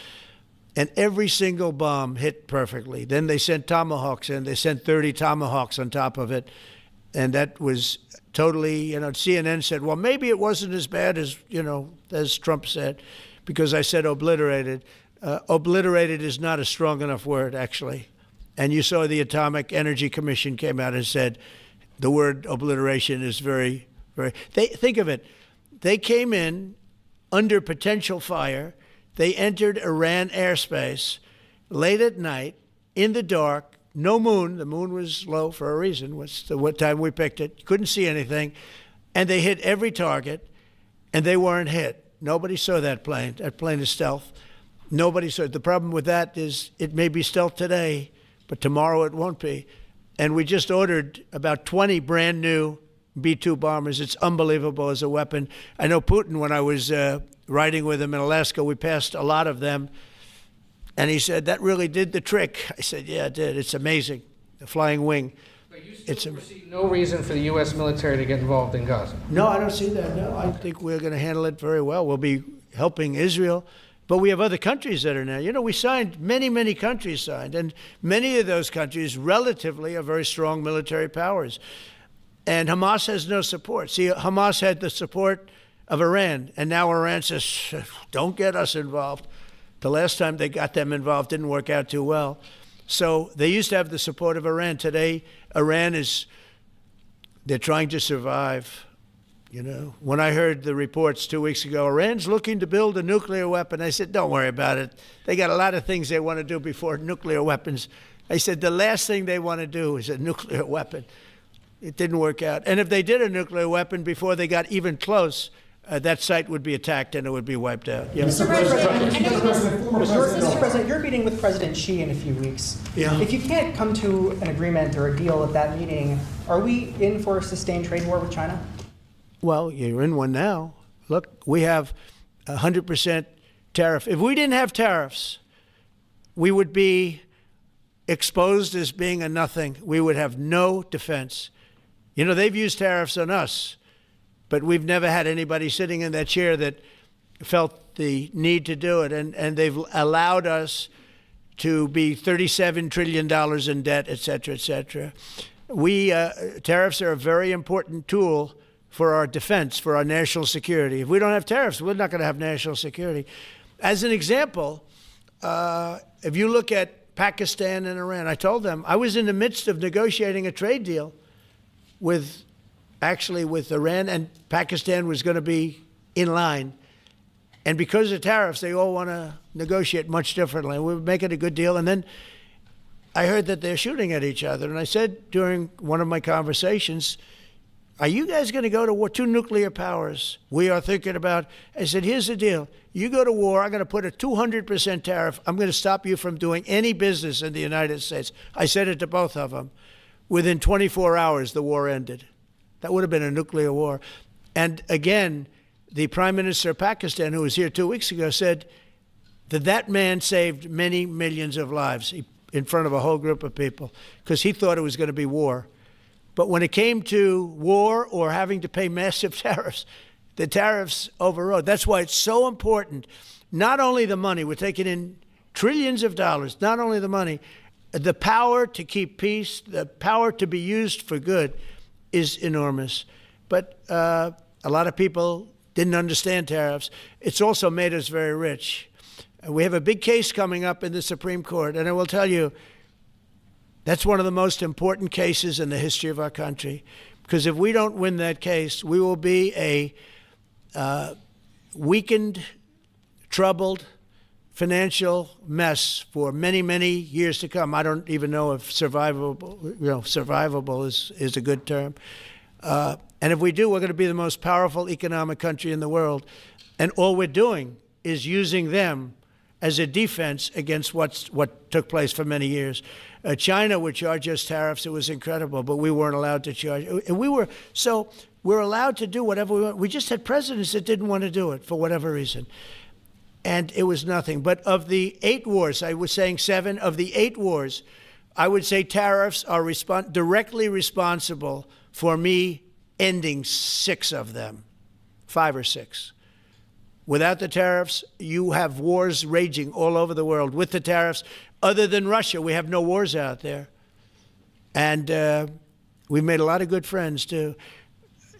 And every single bomb hit perfectly. Then they sent Tomahawks in. They sent 30 Tomahawks on top of it. And that was totally, CNN said, well, maybe it wasn't as bad as Trump said, because I said obliterated. Obliterated is not a strong enough word, actually. And you saw the Atomic Energy Commission came out and said the word obliteration is very, very, think of it. They came in under potential fire. They entered Iran airspace late at night, in the dark, no moon. The moon was low for a reason. What time we picked it. You couldn't see anything. And they hit every target, and they weren't hit. Nobody saw that plane. That plane is stealth. Nobody saw it. The problem with that is it may be stealth today, but tomorrow it won't be. And we just ordered about 20 brand new B-2 bombers. It's unbelievable as a weapon. I know Putin, when I was riding with him in Alaska, we passed a lot of them. And he said, that really did the trick. I said, yeah, it did. It's amazing. The flying wing. But you still foresee no reason for the U.S. military to get involved in Gaza? No, I don't see that. No, I think we're going to handle it very well. We'll be helping Israel. But we have other countries that are now. We signed, many countries signed. And many of those countries relatively are very strong military powers. And Hamas has no support. See, Hamas had the support of Iran. And now Iran says, don't get us involved. The last time they got them involved didn't work out too well. So they used to have the support of Iran. Today, they're trying to survive. You know, when I heard the reports 2 weeks ago, Iran's looking to build a nuclear weapon, I said, don't worry about it. They got a lot of things they want to do before nuclear weapons. I said, the last thing they want to do is a nuclear weapon. It didn't work out. And if they did a nuclear weapon before they got even close, that site would be attacked and it would be wiped out. Yeah. Mr. President, you're meeting with President Xi in a few weeks. Yeah. If you can't come to an agreement or a deal at that meeting, are we in for a sustained trade war with China? Well, you're in one now. Look, we have 100% tariff. If we didn't have tariffs, we would be exposed as being a nothing. We would have no defense. You know, they've used tariffs on us, but we've never had anybody sitting in that chair that felt the need to do it. And they've allowed us to be $37 trillion in debt, et cetera, et cetera. Tariffs are a very important tool for our defense, for our national security. If we don't have tariffs, we're not going to have national security. As an example, if you look at Pakistan and Iran, I told them I was in the midst of negotiating a trade deal with Iran, and Pakistan was going to be in line. And because of tariffs, they all want to negotiate much differently. We're making a good deal. And then I heard that they're shooting at each other. And I said during one of my conversations, are you guys going to go to war? 2 nuclear powers we are thinking about. I said, here's the deal. You go to war, I'm going to put a 200% tariff. I'm going to stop you from doing any business in the United States. I said it to both of them. Within 24 hours, the war ended. That would have been a nuclear war. And again, the Prime Minister of Pakistan, who was here 2 weeks ago, said that man saved many millions of lives in front of a whole group of people because he thought it was going to be war. But when it came to war or having to pay massive tariffs, the tariffs overrode. That's why it's so important. Not only the money, we're taking in trillions of dollars, not only the money, the power to keep peace, the power to be used for good is enormous. But a lot of people didn't understand tariffs. It's also made us very rich. We have a big case coming up in the Supreme Court, and I will tell you, that's one of the most important cases in the history of our country, because if we don't win that case, we will be a weakened, troubled, financial mess for many, many years to come. I don't even know if survivable is a good term. And if we do, we're going to be the most powerful economic country in the world. And all we're doing is using them as a defense against what took place for many years. China would charge us tariffs. It was incredible, but we weren't allowed to charge. And we're allowed to do whatever we want. We just had presidents that didn't want to do it for whatever reason. And it was nothing. But of the 8 wars, I was saying 7, of the 8 wars, I would say tariffs are directly responsible for me ending 6 of them, 5 or 6. Without the tariffs, you have wars raging all over the world. With the tariffs, other than Russia, we have no wars out there. And we've made a lot of good friends, too.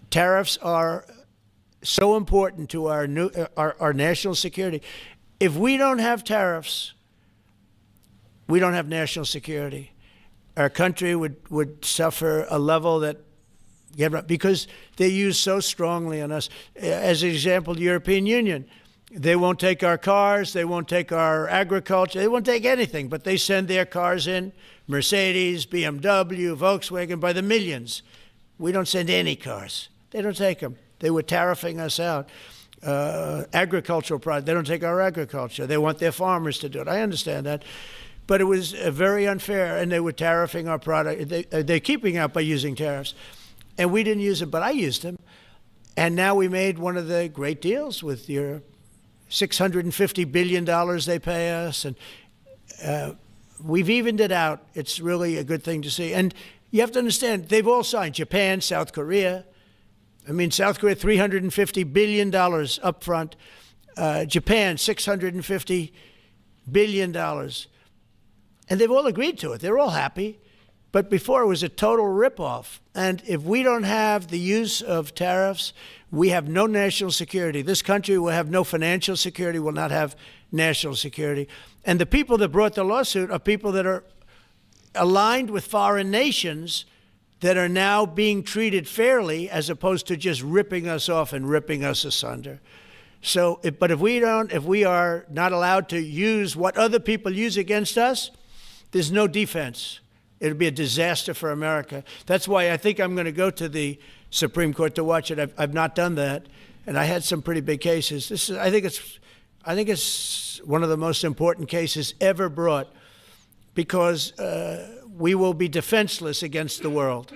Tariffs are so important to our national security. If we don't have tariffs, we don't have national security. Our country would suffer a level that, because they use so strongly on us. As an example, the European Union, they won't take our cars, they won't take our agriculture, they won't take anything, but they send their cars in, Mercedes, BMW, Volkswagen, by the millions. We don't send any cars. They don't take them. They were tariffing us out. Agricultural products, they don't take our agriculture. They want their farmers to do it. I understand that. But it was very unfair, and they were tariffing our product. They're keeping out by using tariffs. And we didn't use them, but I used them. And now we made one of the great deals with your $650 billion they pay us. And we've evened it out. It's really a good thing to see. And you have to understand, they've all signed. Japan, South Korea. I mean, South Korea, $350 billion up front. Japan, $650 billion. And they've all agreed to it. They're all happy. But before, it was a total ripoff. And if we don't have the use of tariffs, we have no national security. This country will have no financial security, will not have national security. And the people that brought the lawsuit are people that are aligned with foreign nations that are now being treated fairly as opposed to just ripping us off and ripping us asunder. So, but if we are not allowed to use what other people use against us, there's no defense. It'll be a disaster for America. That's why I think I'm going to go to the Supreme Court to watch it. I've not done that, and I had some pretty big cases. I think it's one of the most important cases ever brought, because we will be defenseless against the world.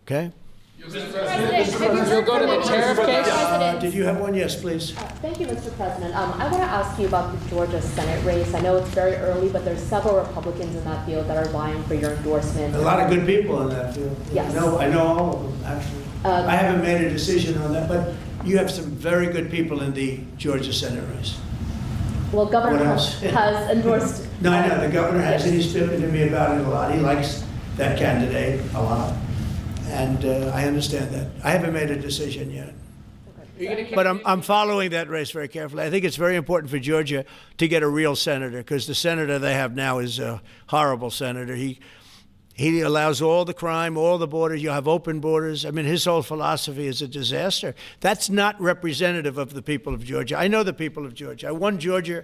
Okay? You'll go to the tariff case? Did you have one? Yes, please. Thank you, Mr. President. I want to ask you about the Georgia Senate race. I know it's very early, but there's several Republicans in that field that are vying for your endorsement. A lot of good people in that field. Yes. I know all of them, actually. I haven't made a decision on that, but you have some very good people in the Georgia Senate race. Well, Governor What Trump else? has endorsed. No, I know, the governor has, and he's spoken to me about it a lot. He likes that candidate a lot, and I understand that. I haven't made a decision yet. But I'm following that race very carefully. I think it's very important for Georgia to get a real senator, because the senator they have now is a horrible senator. He allows all the crime, all the borders. You have open borders. I mean, his whole philosophy is a disaster. That's not representative of the people of Georgia. I know the people of Georgia. I won Georgia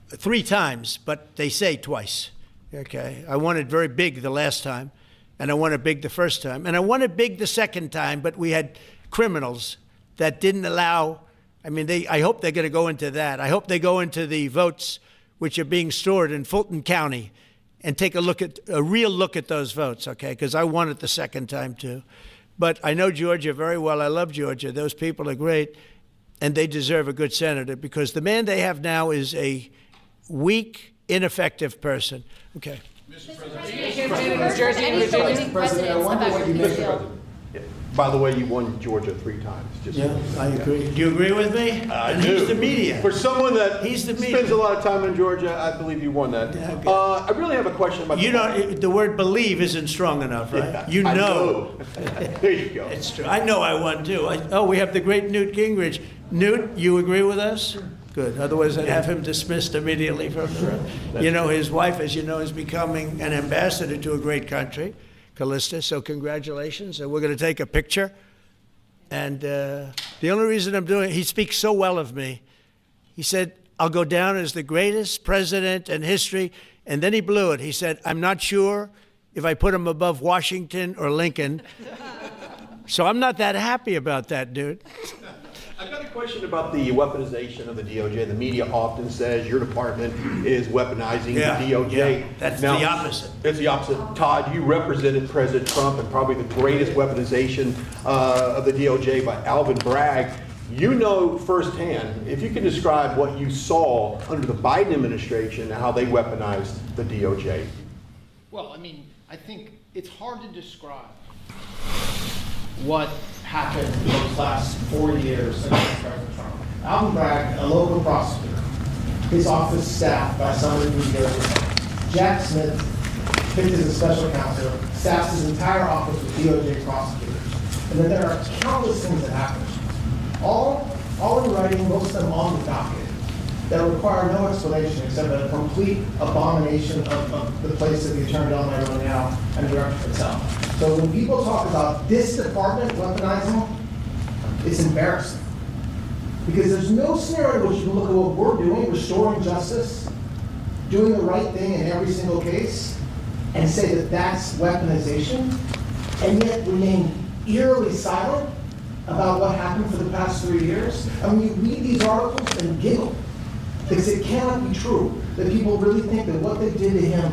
3 times, but they say twice. Okay, I won it very big the last time, and I won it big the first time, and I won it big the second time. But we had criminals that didn't allow. I mean, I hope they're going to go into that. I hope they go into the votes which are being stored in Fulton County and take a real look at those votes, okay? Because I won it the second time too. But I know Georgia very well. I love Georgia. Those people are great, and they deserve a good senator, because the man they have now is a weak, ineffective person. Okay. Mr. President, I wonder what you make By the way, you won Georgia 3 times. Just Yeah, I agree. Do you agree with me? And do. he's the media. For someone that He's the media. spends a lot of time in Georgia, I believe you won that. Yeah, okay. I really have a question about You don't. The word "believe" isn't strong enough, right? Yeah, You I know. There you go. It's true. I know I won too. We have the great Newt Gingrich. Newt, you agree with us? Good. Otherwise, I'd have him dismissed immediately from the room. You know, his wife, as you know, is becoming an ambassador to a great country, Callista. So congratulations. And we're going to take a picture. And the only reason I'm doing it, he speaks so well of me. He said, I'll go down as the greatest president in history. And then he blew it. He said, I'm not sure if I put him above Washington or Lincoln. So I'm not that happy about that, dude. I've got a question about the weaponization of the DOJ. The media often says your department is weaponizing the DOJ. Yeah. That's the opposite. It's the opposite. Todd, you represented President Trump in probably the greatest weaponization of the DOJ by Alvin Bragg. You know firsthand, if you can describe what you saw under the Biden administration and how they weaponized the DOJ. Well, I mean, I think it's hard to describe what happened in those last 4 years against President Trump. Alvin Bragg, a local prosecutor, his office staffed by somebody from New Jersey. Jack Smith, picked as a special counsel, staffs his entire office with DOJ prosecutors. And then there are countless things that happened, all in writing, most of them on the docket, that require no explanation except a complete abomination of the place that the Attorney General might run now and Director Patel. So when people talk about this department weaponizing, it's embarrassing. Because there's no scenario in which you can look at what we're doing, restoring justice, doing the right thing in every single case, and say that that's weaponization, and yet remain eerily silent about what happened for the past 3 years. I mean, you read these articles and giggle, because it cannot be true that people really think that what they did to him,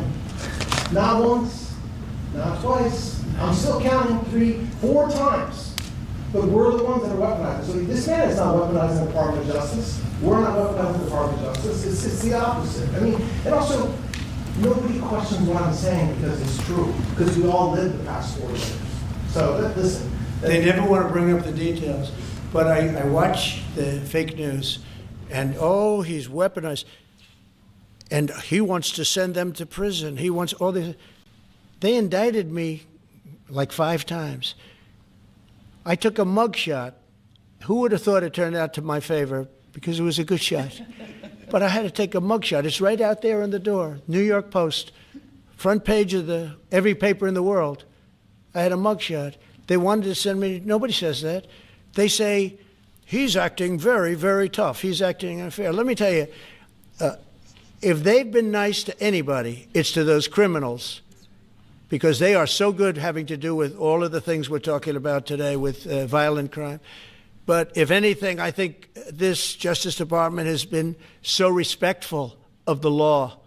not once, not twice, I'm still counting 3, 4 times, but we're the ones that are weaponizing. So this man is not weaponizing the Department of Justice. We're not weaponizing the Department of Justice. It's the opposite. I mean, and also, nobody questions what I'm saying because it's true, because we all lived the past 4 years. So listen. They never want to bring up the details. But I watch the fake news, and he's weaponized. And he wants to send them to prison. He wants all this. They indicted me like 5 times. I took a mug shot. Who would have thought it turned out to my favor? Because it was a good shot. But I had to take a mug shot. It's right out there on the door. New York Post, front page of every paper in the world. I had a mugshot. They wanted to send me, nobody says that. They say, he's acting very, very tough. He's acting unfair. Let me tell you, if they've been nice to anybody, it's to those criminals, because they are so good having to do with all of the things we're talking about today with violent crime. But if anything, I think this Justice Department has been so respectful of the law,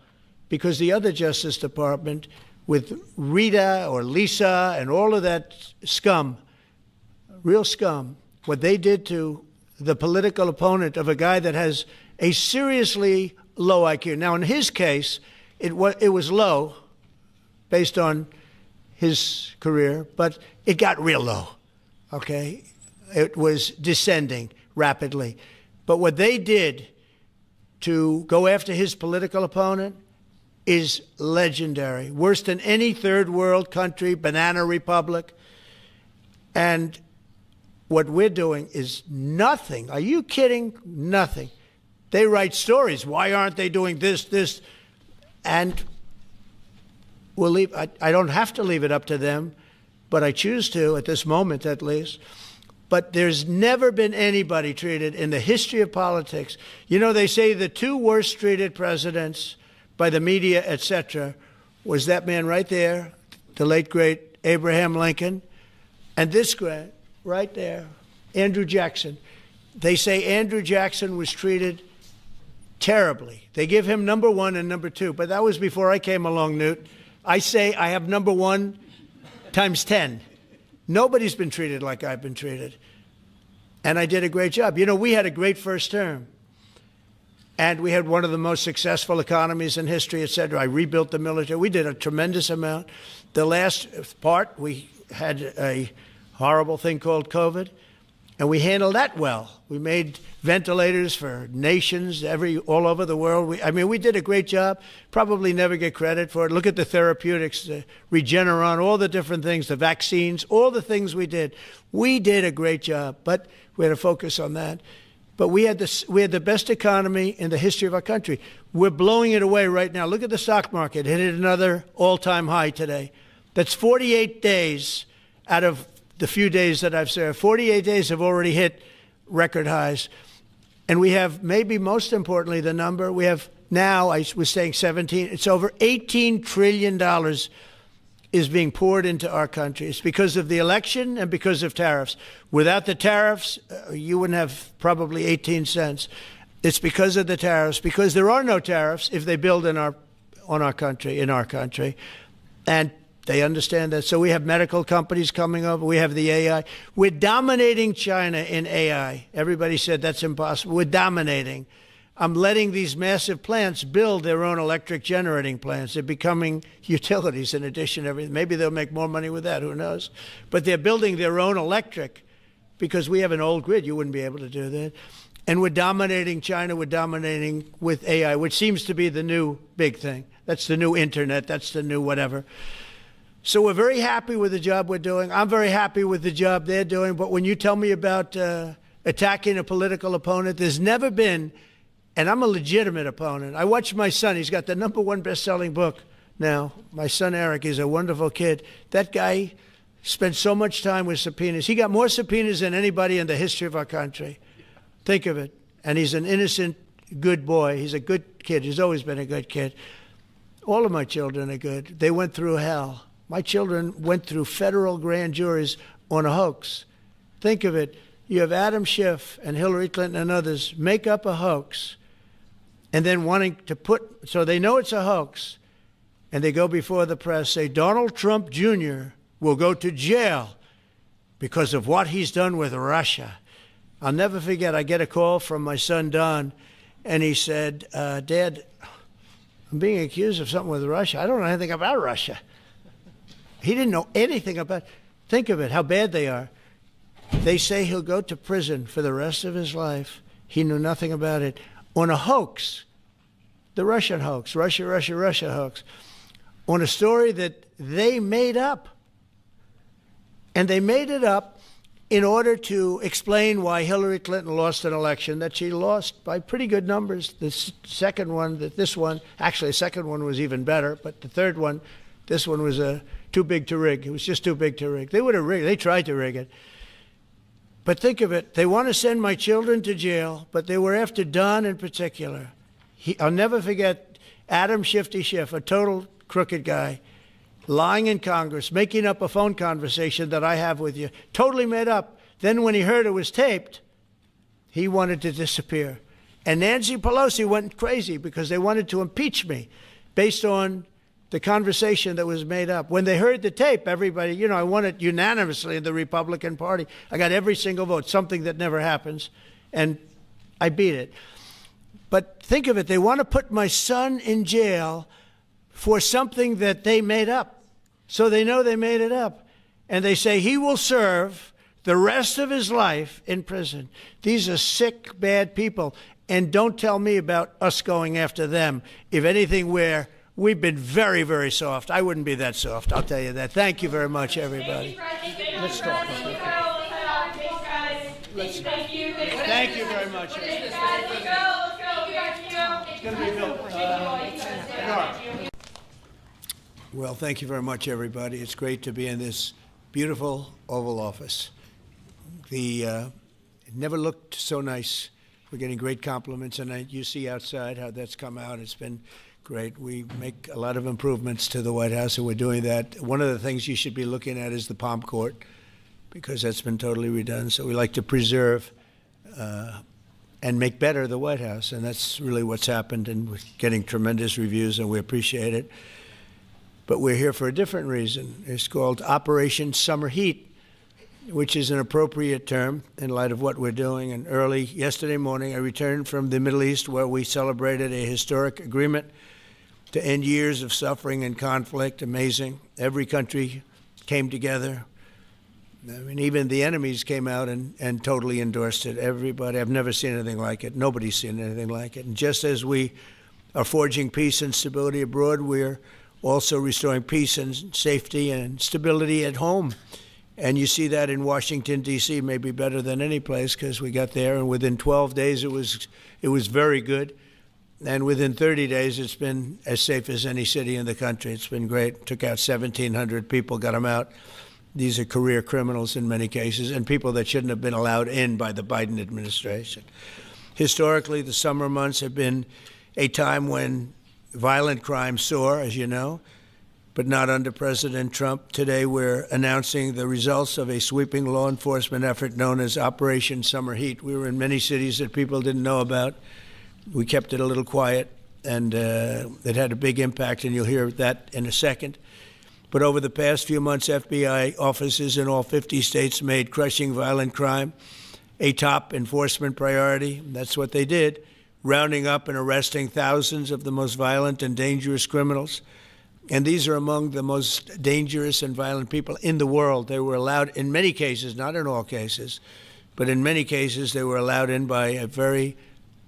because the other Justice Department with Rita or Lisa and all of that scum, real scum, what they did to the political opponent of a guy that has a seriously low IQ. Now, in his case, it was low based on his career, but it got real low, okay? It was descending rapidly. But what they did to go after his political opponent is legendary, worse than any third world country, banana republic. And what we're doing is nothing. Are you kidding? Nothing. They write stories. Why aren't they doing this? And we'll leave. I don't have to leave it up to them, but I choose to, at this moment at least. But there's never been anybody treated in the history of politics. You know, they say the two worst treated presidents by the media, etc., was that man right there, the late, great Abraham Lincoln, and this guy right there, Andrew Jackson. They say Andrew Jackson was treated terribly. They give him number 1 and number 2, but that was before I came along, Newt. I say I have number 1 times 10. Nobody's been treated like I've been treated. And I did a great job. You know, we had a great first term. And we had one of the most successful economies in history, et cetera. I rebuilt the military. We did a tremendous amount. The last part, we had a horrible thing called COVID, and we handled that well. We made ventilators for nations all over the world. We did a great job. Probably never get credit for it. Look at the therapeutics, the Regeneron, all the different things, the vaccines, all the things we did. We did a great job, but we had to focus on that. But we had the best economy in the history of our country. We're blowing it away right now. Look at the stock market. It hit another all-time high today. That's 48 days out of the few days that I've served. 48 days have already hit record highs. And we have, maybe most importantly, the number, we have now, I was saying 17, it's over $18 trillion is being poured into our country. It's because of the election and because of tariffs. Without the tariffs, you wouldn't have probably 18 cents. It's because of the tariffs, because there are no tariffs if they build in our country. And they understand that. So we have medical companies coming over. We have the AI. We're dominating China in AI. Everybody said that's impossible. We're dominating. I'm letting these massive plants build their own electric generating plants. They're becoming utilities in addition to everything. Maybe they'll make more money with that, who knows? But they're building their own electric because we have an old grid. You wouldn't be able to do that. And we're dominating China. We're dominating with AI, which seems to be the new big thing. That's the new internet. That's the new whatever. So we're very happy with the job we're doing. I'm very happy with the job they're doing. But when you tell me about attacking a political opponent, there's never been. And I'm a legitimate opponent. I watch my son. He's got the #1 best-selling book now. My son, Eric, is a wonderful kid. That guy spent so much time with subpoenas. He got more subpoenas than anybody in the history of our country. Think of it. And he's an innocent, good boy. He's a good kid. He's always been a good kid. All of my children are good. They went through hell. My children went through federal grand juries on a hoax. Think of it. You have Adam Schiff and Hillary Clinton and others make up a hoax, and then wanting to so they know it's a hoax, and they go before the press, say Donald Trump Jr. will go to jail because of what he's done with Russia. I'll never forget, I get a call from my son Don, and he said, Dad, I'm being accused of something with Russia. I don't know anything about Russia. He didn't know anything about it. Think of it, how bad they are. They say he'll go to prison for the rest of his life. He knew nothing about it. On a hoax, the Russian hoax, Russia hoax, on a story that they made up. And they made it up in order to explain why Hillary Clinton lost an election that she lost by pretty good numbers. The second one, actually the second one was even better, but the third one This one was too big to rig. It was just too big to rig. They would have rigged. They tried to rig it. But think of it. They want to send my children to jail, but they were after Don in particular. I'll never forget Adam Shifty Schiff, a total crooked guy, lying in Congress, making up a phone conversation that I have with you, totally made up. Then when he heard it was taped, he wanted to disappear. And Nancy Pelosi went crazy because they wanted to impeach me based on the conversation that was made up. When they heard the tape, everybody, I won it unanimously in the Republican Party. I got every single vote, something that never happens, and I beat it. But think of it, they want to put my son in jail for something that they made up. So they know they made it up. And they say he will serve the rest of his life in prison. These are sick, bad people. And don't tell me about us going after them. If anything, we've been very, very soft. I wouldn't be that soft, I'll tell you that. Thank you very much, everybody. Let's talk. Thank you very much. It's going to be built. Well, thank you very much, everybody. It's great to be in this beautiful Oval Office. It never looked so nice. We're getting great compliments, and you see outside how that's come out. It's been great. We make a lot of improvements to the White House, and we're doing that. One of the things you should be looking at is the Palm Court, because that's been totally redone. So we like to preserve and make better the White House, and that's really what's happened, and we're getting tremendous reviews, and we appreciate it. But we're here for a different reason. It's called Operation Summer Heat, which is an appropriate term in light of what we're doing. And early yesterday morning, I returned from the Middle East, where we celebrated a historic agreement to end years of suffering and conflict. Amazing. Every country came together. I mean, even the enemies came out and totally endorsed it. Everybody. I've never seen anything like it. Nobody's seen anything like it. And just as we are forging peace and stability abroad, we're also restoring peace and safety and stability at home. And you see that in Washington, D.C., maybe better than any place, because we got there, and within 12 days it was very good. And within 30 days, it's been as safe as any city in the country. It's been great. Took out 1,700 people, got them out. These are career criminals in many cases, and people that shouldn't have been allowed in by the Biden administration. Historically, the summer months have been a time when violent crime soar, as you know, but not under President Trump. Today, we're announcing the results of a sweeping law enforcement effort known as Operation Summer Heat. We were in many cities that people didn't know about. We kept it a little quiet, and it had a big impact, and you'll hear that in a second. But over the past few months, FBI offices in all 50 states made crushing violent crime a top enforcement priority. That's what they did, rounding up and arresting thousands of the most violent and dangerous criminals. And these are among the most dangerous and violent people in the world. They were allowed, in many cases, not in all cases, but in many cases, they were allowed in by a very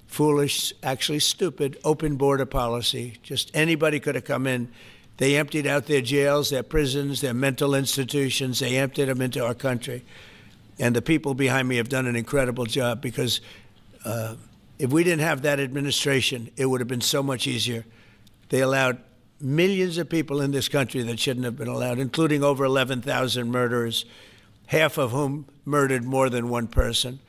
foolish, actually stupid, open border policy. Just anybody could have come in. They emptied out their jails, their prisons, their mental institutions. They emptied them into our country. And the people behind me have done an incredible job, because if we didn't have that administration, it would have been so much easier. They allowed millions of people in this country that shouldn't have been allowed, including over 11,000 murderers, half of whom murdered more than one person.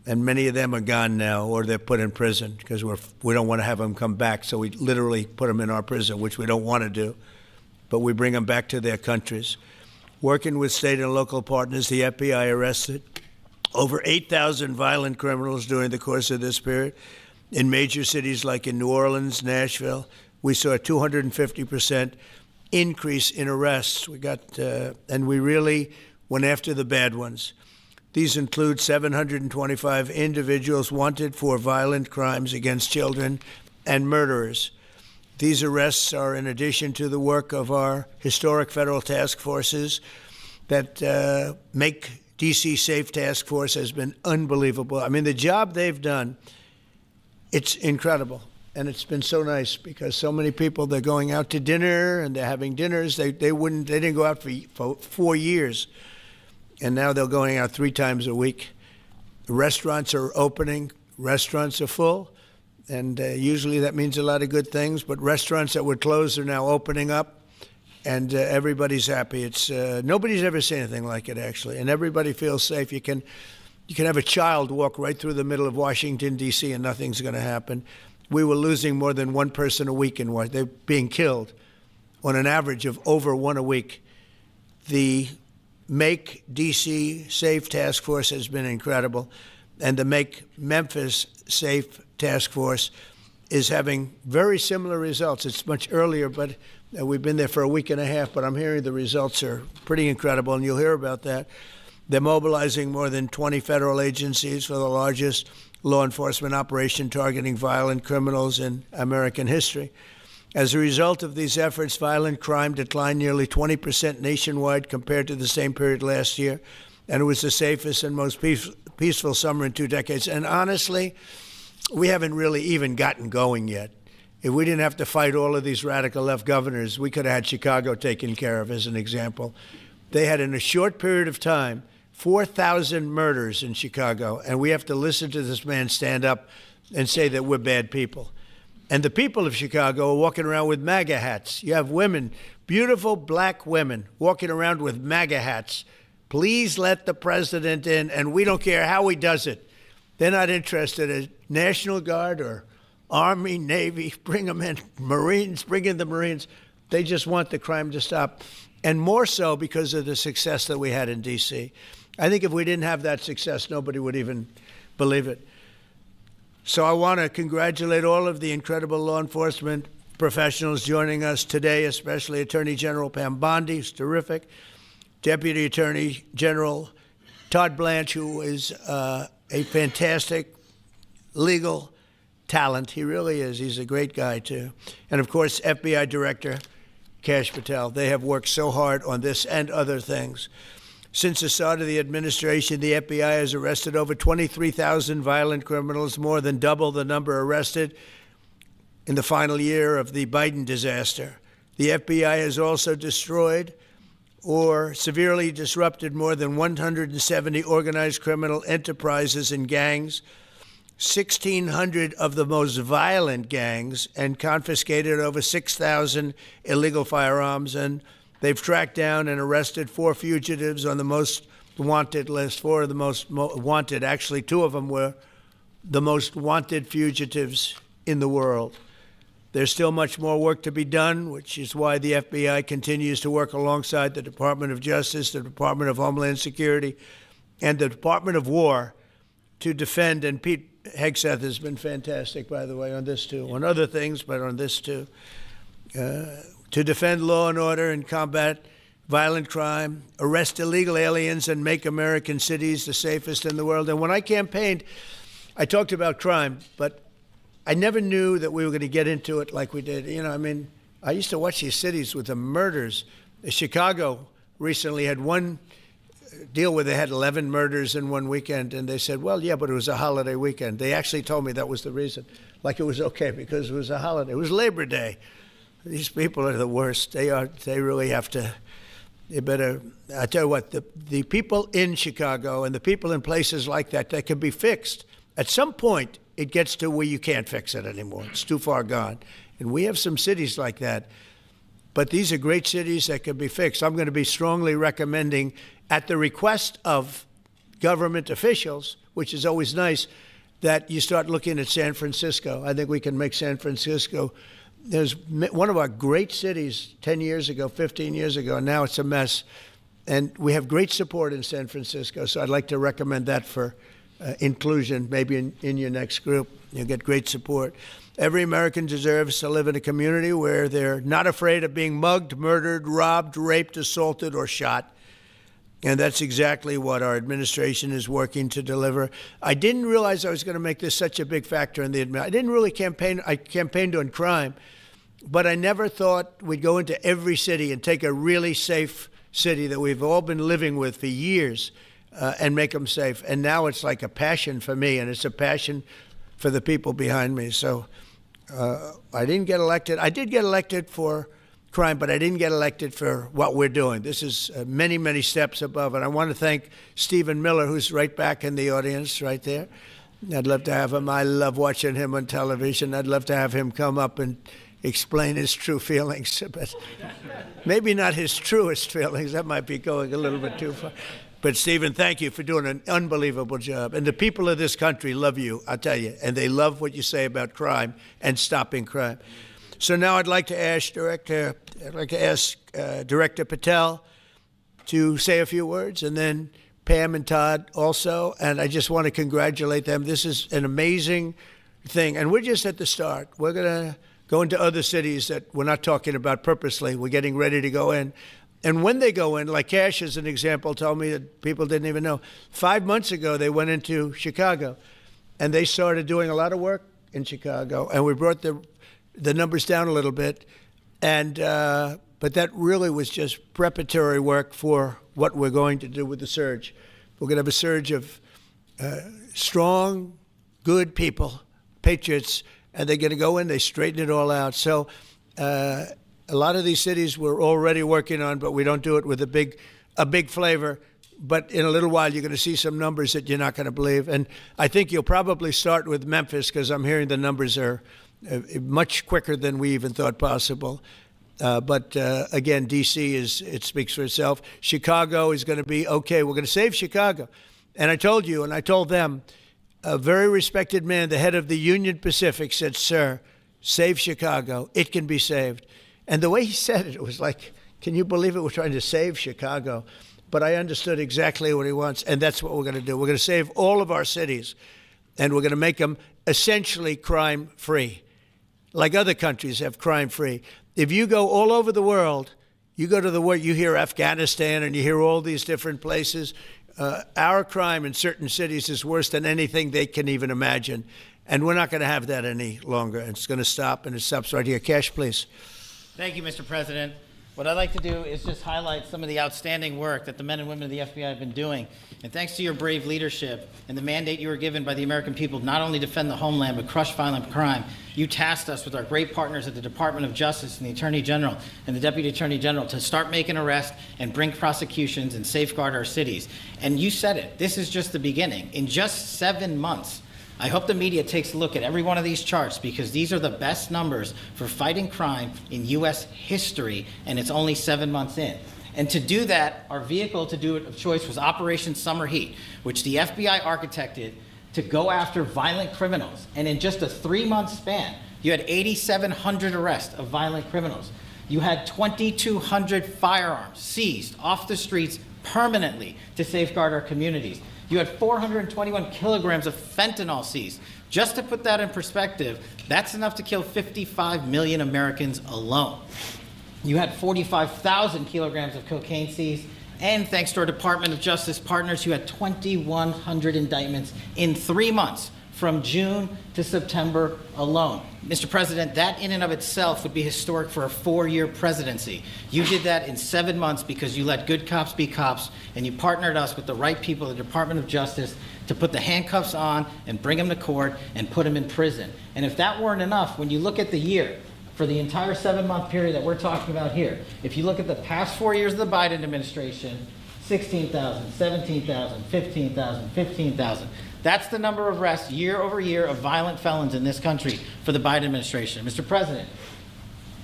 And many of them are gone now, or they're put in prison, because we don't want to have them come back. So we literally put them in our prison, which we don't want to do. But we bring them back to their countries. Working with state and local partners, the FBI arrested over 8,000 violent criminals during the course of this period. In major cities like in New Orleans, Nashville, we saw a 250% increase in arrests. And we really went after the bad ones. These include 725 individuals wanted for violent crimes against children and murderers. These arrests are in addition to the work of our historic federal task forces that make D.C. Safe Task Force has been unbelievable. I mean, the job they've done, it's incredible. And it's been so nice, because so many people, they're going out to dinner and they're having dinners. They didn't go out for 4 years. And now they're going out 3 times a week. Restaurants are opening. Restaurants are full. And usually that means a lot of good things. But restaurants that were closed are now opening up. and everybody's happy. It's nobody's ever seen anything like it, actually, and everybody feels safe. You can have a child walk right through the middle of Washington, D.C., and nothing's going to happen. We were losing more than one person a week in Washington. They're being killed on an average of over one a week. The Make D.C. Safe Task Force has been incredible, and the Make Memphis Safe Task Force is having very similar results. It's much earlier, but we've been there for a week and a half, but I'm hearing the results are pretty incredible, and you'll hear about that. They're mobilizing more than 20 federal agencies for the largest law enforcement operation targeting violent criminals in American history. As a result of these efforts, violent crime declined nearly 20% nationwide compared to the same period last year, and it was the safest and most peaceful summer in 2 decades. And honestly, we haven't really even gotten going yet. If we didn't have to fight all of these radical left governors, we could have had Chicago taken care of, as an example. They had, in a short period of time, 4,000 murders in Chicago, and we have to listen to this man stand up and say that we're bad people. And the people of Chicago are walking around with MAGA hats. You have women, beautiful black women, walking around with MAGA hats. Please let the president in, and we don't care how he does it. They're not interested in National Guard or Army, Navy, bring them in, Marines, bring in the Marines. They just want the crime to stop, and more so because of the success that we had in D.C. I think if we didn't have that success, nobody would even believe it. So I want to congratulate all of the incredible law enforcement professionals joining us today, especially Attorney General Pam Bondi, who's terrific, Deputy Attorney General Todd Blanche, who is a fantastic legal talent. He really is. He's a great guy, too. And, of course, FBI Director Kash Patel. They have worked so hard on this and other things. Since the start of the administration, the FBI has arrested over 23,000 violent criminals, more than double the number arrested in the final year of the Biden disaster. The FBI has also destroyed or severely disrupted more than 170 organized criminal enterprises and gangs, 1,600 of the most violent gangs, and confiscated over 6,000 illegal firearms. And they've tracked down and arrested 4 fugitives on the most wanted list, 4 of the most wanted. Actually, 2 of them were the most wanted fugitives in the world. There's still much more work to be done, which is why the FBI continues to work alongside the Department of Justice, the Department of Homeland Security, and the Department of War to defend. And Pete Hegseth has been fantastic, by the way, on this too, on other things, but on this too. To defend law and order and combat violent crime, arrest illegal aliens, and make American cities the safest in the world. And when I campaigned, I talked about crime, but I never knew that we were going to get into it like we did. You know, I mean, I used to watch these cities with the murders. Chicago recently had one deal where they had 11 murders in one weekend, and they said, well, yeah, but it was a holiday weekend. They actually told me that was the reason, like it was okay because it was a holiday. It was Labor Day. These people are the worst. They really have to, they better, I tell you what, the people in Chicago and the people in places like that can be fixed. At some point, it gets to where you can't fix it anymore. It's too far gone. And we have some cities like that. But these are great cities that can be fixed. I'm going to be strongly recommending, at the request of government officials, which is always nice, that you start looking at San Francisco. I think we can make San Francisco. There's one of our great cities 10 years ago, 15 years ago, and now it's a mess. And we have great support in San Francisco, so I'd like to recommend that for inclusion, maybe in your next group. You'll get great support. Every American deserves to live in a community where they're not afraid of being mugged, murdered, robbed, raped, assaulted, or shot. And that's exactly what our administration is working to deliver. I didn't realize I was going to make this such a big factor in the administration. I didn't really campaign. I campaigned on crime, but I never thought we'd go into every city and take a really safe city that we've all been living with for years and make them safe. And now it's like a passion for me, and it's a passion for the people behind me. So I didn't get elected. I did get elected for crime, but I didn't get elected for what we're doing. This is many, many steps above. And I want to thank Stephen Miller, who's right back in the audience right there. I'd love to have him. I love watching him on television. I'd love to have him come up and explain his true feelings, but maybe not his truest feelings. That might be going a little bit too far. But Stephen, thank you for doing an unbelievable job. And the people of this country love you, I tell you, and they love what you say about crime and stopping crime. So now I'd like to ask Director Patel to say a few words, and then Pam and Todd also. And I just want to congratulate them. This is an amazing thing, and we're just at the start. We're going to go into other cities that we're not talking about purposely. We're getting ready to go in. And when they go in, like Cash as an example told me that people didn't even know. 5 months ago, they went into Chicago, and they started doing a lot of work in Chicago, and we brought the numbers down a little bit. And but that really was just preparatory work for what we're going to do with the surge. We're going to have a surge of strong, good people, patriots, and they're going to go in, they straighten it all out. So a lot of these cities we're already working on, but we don't do it with a big flavor. But in a little while, you're going to see some numbers that you're not going to believe. And I think you'll probably start with Memphis, because I'm hearing the numbers are much quicker than we even thought possible. But again, D.C. it speaks for itself. Chicago is going to be okay. We're going to save Chicago. And I told you, and I told them, a very respected man, the head of the Union Pacific, said, "Sir, save Chicago. It can be saved." And the way he said it was like, can you believe it? We're trying to save Chicago. But I understood exactly what he wants, and that's what we're going to do. We're going to save all of our cities, and we're going to make them essentially crime-free, like other countries have crime-free. If you go all over the world, you go to the world, you hear Afghanistan and you hear all these different places. Our crime in certain cities is worse than anything they can even imagine. And we're not going to have that any longer. It's going to stop, and it stops right here. Cash, please. Thank you, Mr. President. What I'd like to do is just highlight some of the outstanding work that the men and women of the FBI have been doing. And thanks to your brave leadership and the mandate you were given by the American people to not only defend the homeland but crush violent crime, you tasked us with our great partners at the Department of Justice and the Attorney General and the Deputy Attorney General to start making arrests and bring prosecutions and safeguard our cities. And you said it, this is just the beginning. In just 7 months, I hope the media takes a look at every one of these charts, because these are the best numbers for fighting crime in U.S. history, and it's only 7 months in. And to do that, our vehicle to do it of choice was Operation Summer Heat, which the FBI architected to go after violent criminals. And in just a 3-month span, you had 8,700 arrests of violent criminals. You had 2,200 firearms seized off the streets permanently to safeguard our communities. You had 421 kilograms of fentanyl seized. Just to put that in perspective, that's enough to kill 55 million Americans alone. You had 45,000 kilograms of cocaine seized, and thanks to our Department of Justice partners, you had 2,100 indictments in 3 months, from June to September alone. Mr. President, that in and of itself would be historic for a 4-year presidency. You did that in 7 months because you let good cops be cops, and you partnered us with the right people at the Department of Justice to put the handcuffs on and bring them to court and put them in prison. And if that weren't enough, when you look at the year, for the entire 7-month period that we're talking about here, if you look at the past 4 years of the Biden administration, 16,000, 17,000, 15,000, 15,000. That's the number of arrests year over year of violent felons in this country for the Biden administration. Mr. President,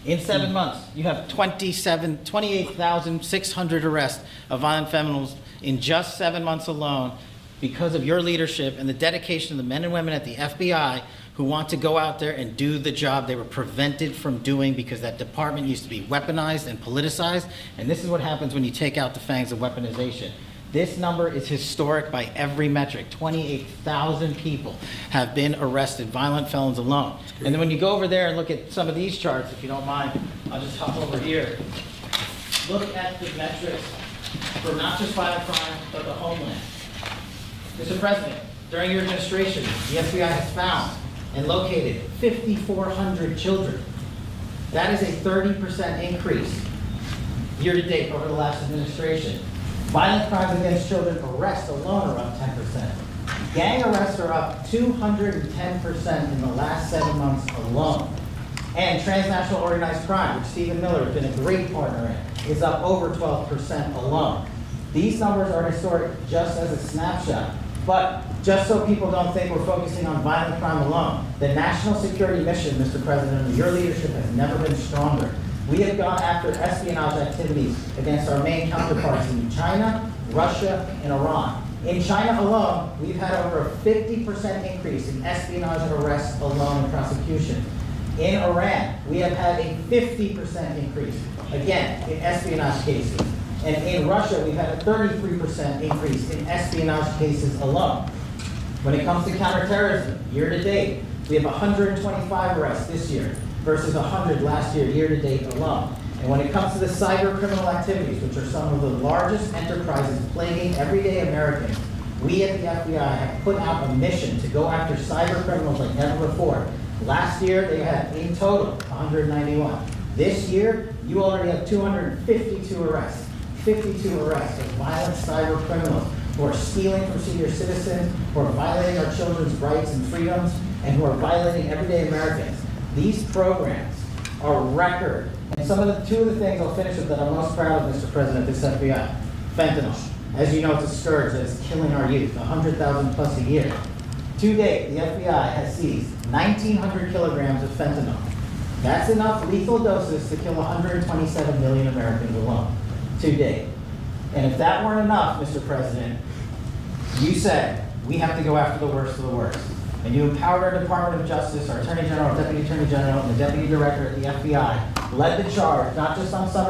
in 7 months, you have 28,600 arrests of violent felons in just 7 months alone, because of your leadership and the dedication of the men and women at the FBI who want to go out there and do the job they were prevented from doing, because that department used to be weaponized and politicized. And this is what happens when you take out the fangs of weaponization. This number is historic by every metric. 28,000 people have been arrested, violent felons alone. And then when you go over there and look at some of these charts, if you don't mind, I'll just hop over here. Look at the metrics for not just violent crime, but the homeland. Mr. President, during your administration, the FBI has found and located 5,400 children. That is a 30% increase year to date over the last administration. Violent crimes against children arrests alone are up 10%. Gang arrests are up 210% in the last 7 months alone. And transnational organized crime, which Stephen Miller has been a great partner in, is up over 12% alone. These numbers are historic just as a snapshot. But just so people don't think we're focusing on violent crime alone, the national security mission, Mr. President, under your leadership has never been stronger. We have gone after espionage activities against our main counterparts in China, Russia, and Iran. In China alone, we've had over a 50% increase in espionage arrests alone in prosecution. In Iran, we have had a 50% increase, again, in espionage cases. And in Russia, we've had a 33% increase in espionage cases alone. When it comes to counterterrorism, year to date, we have 125 arrests this year versus 100 last year, year to date alone. And when it comes to the cyber criminal activities, which are some of the largest enterprises plaguing everyday Americans, we at the FBI have put out a mission to go after cyber criminals like never before. Last year, they had in total 191. This year, you already have 252 arrests. 52 arrests of violent cyber criminals who are stealing from senior citizens, who are violating our children's rights and freedoms, and who are violating everyday Americans. These programs are record. And two of the things I'll finish with that I'm most proud of, Mr. President, this FBI. Fentanyl. As you know, it's a scourge that is killing our youth, 100,000 plus a year. To date, the FBI has seized 1,900 kilograms of fentanyl. That's enough lethal doses to kill 127 million Americans alone, to date. And if that weren't enough, Mr. President, you said we have to go after the worst of the worst. And you empowered our Department of Justice, our Attorney General, our Deputy Attorney General, and the Deputy Director at the FBI, led the charge, not just on summer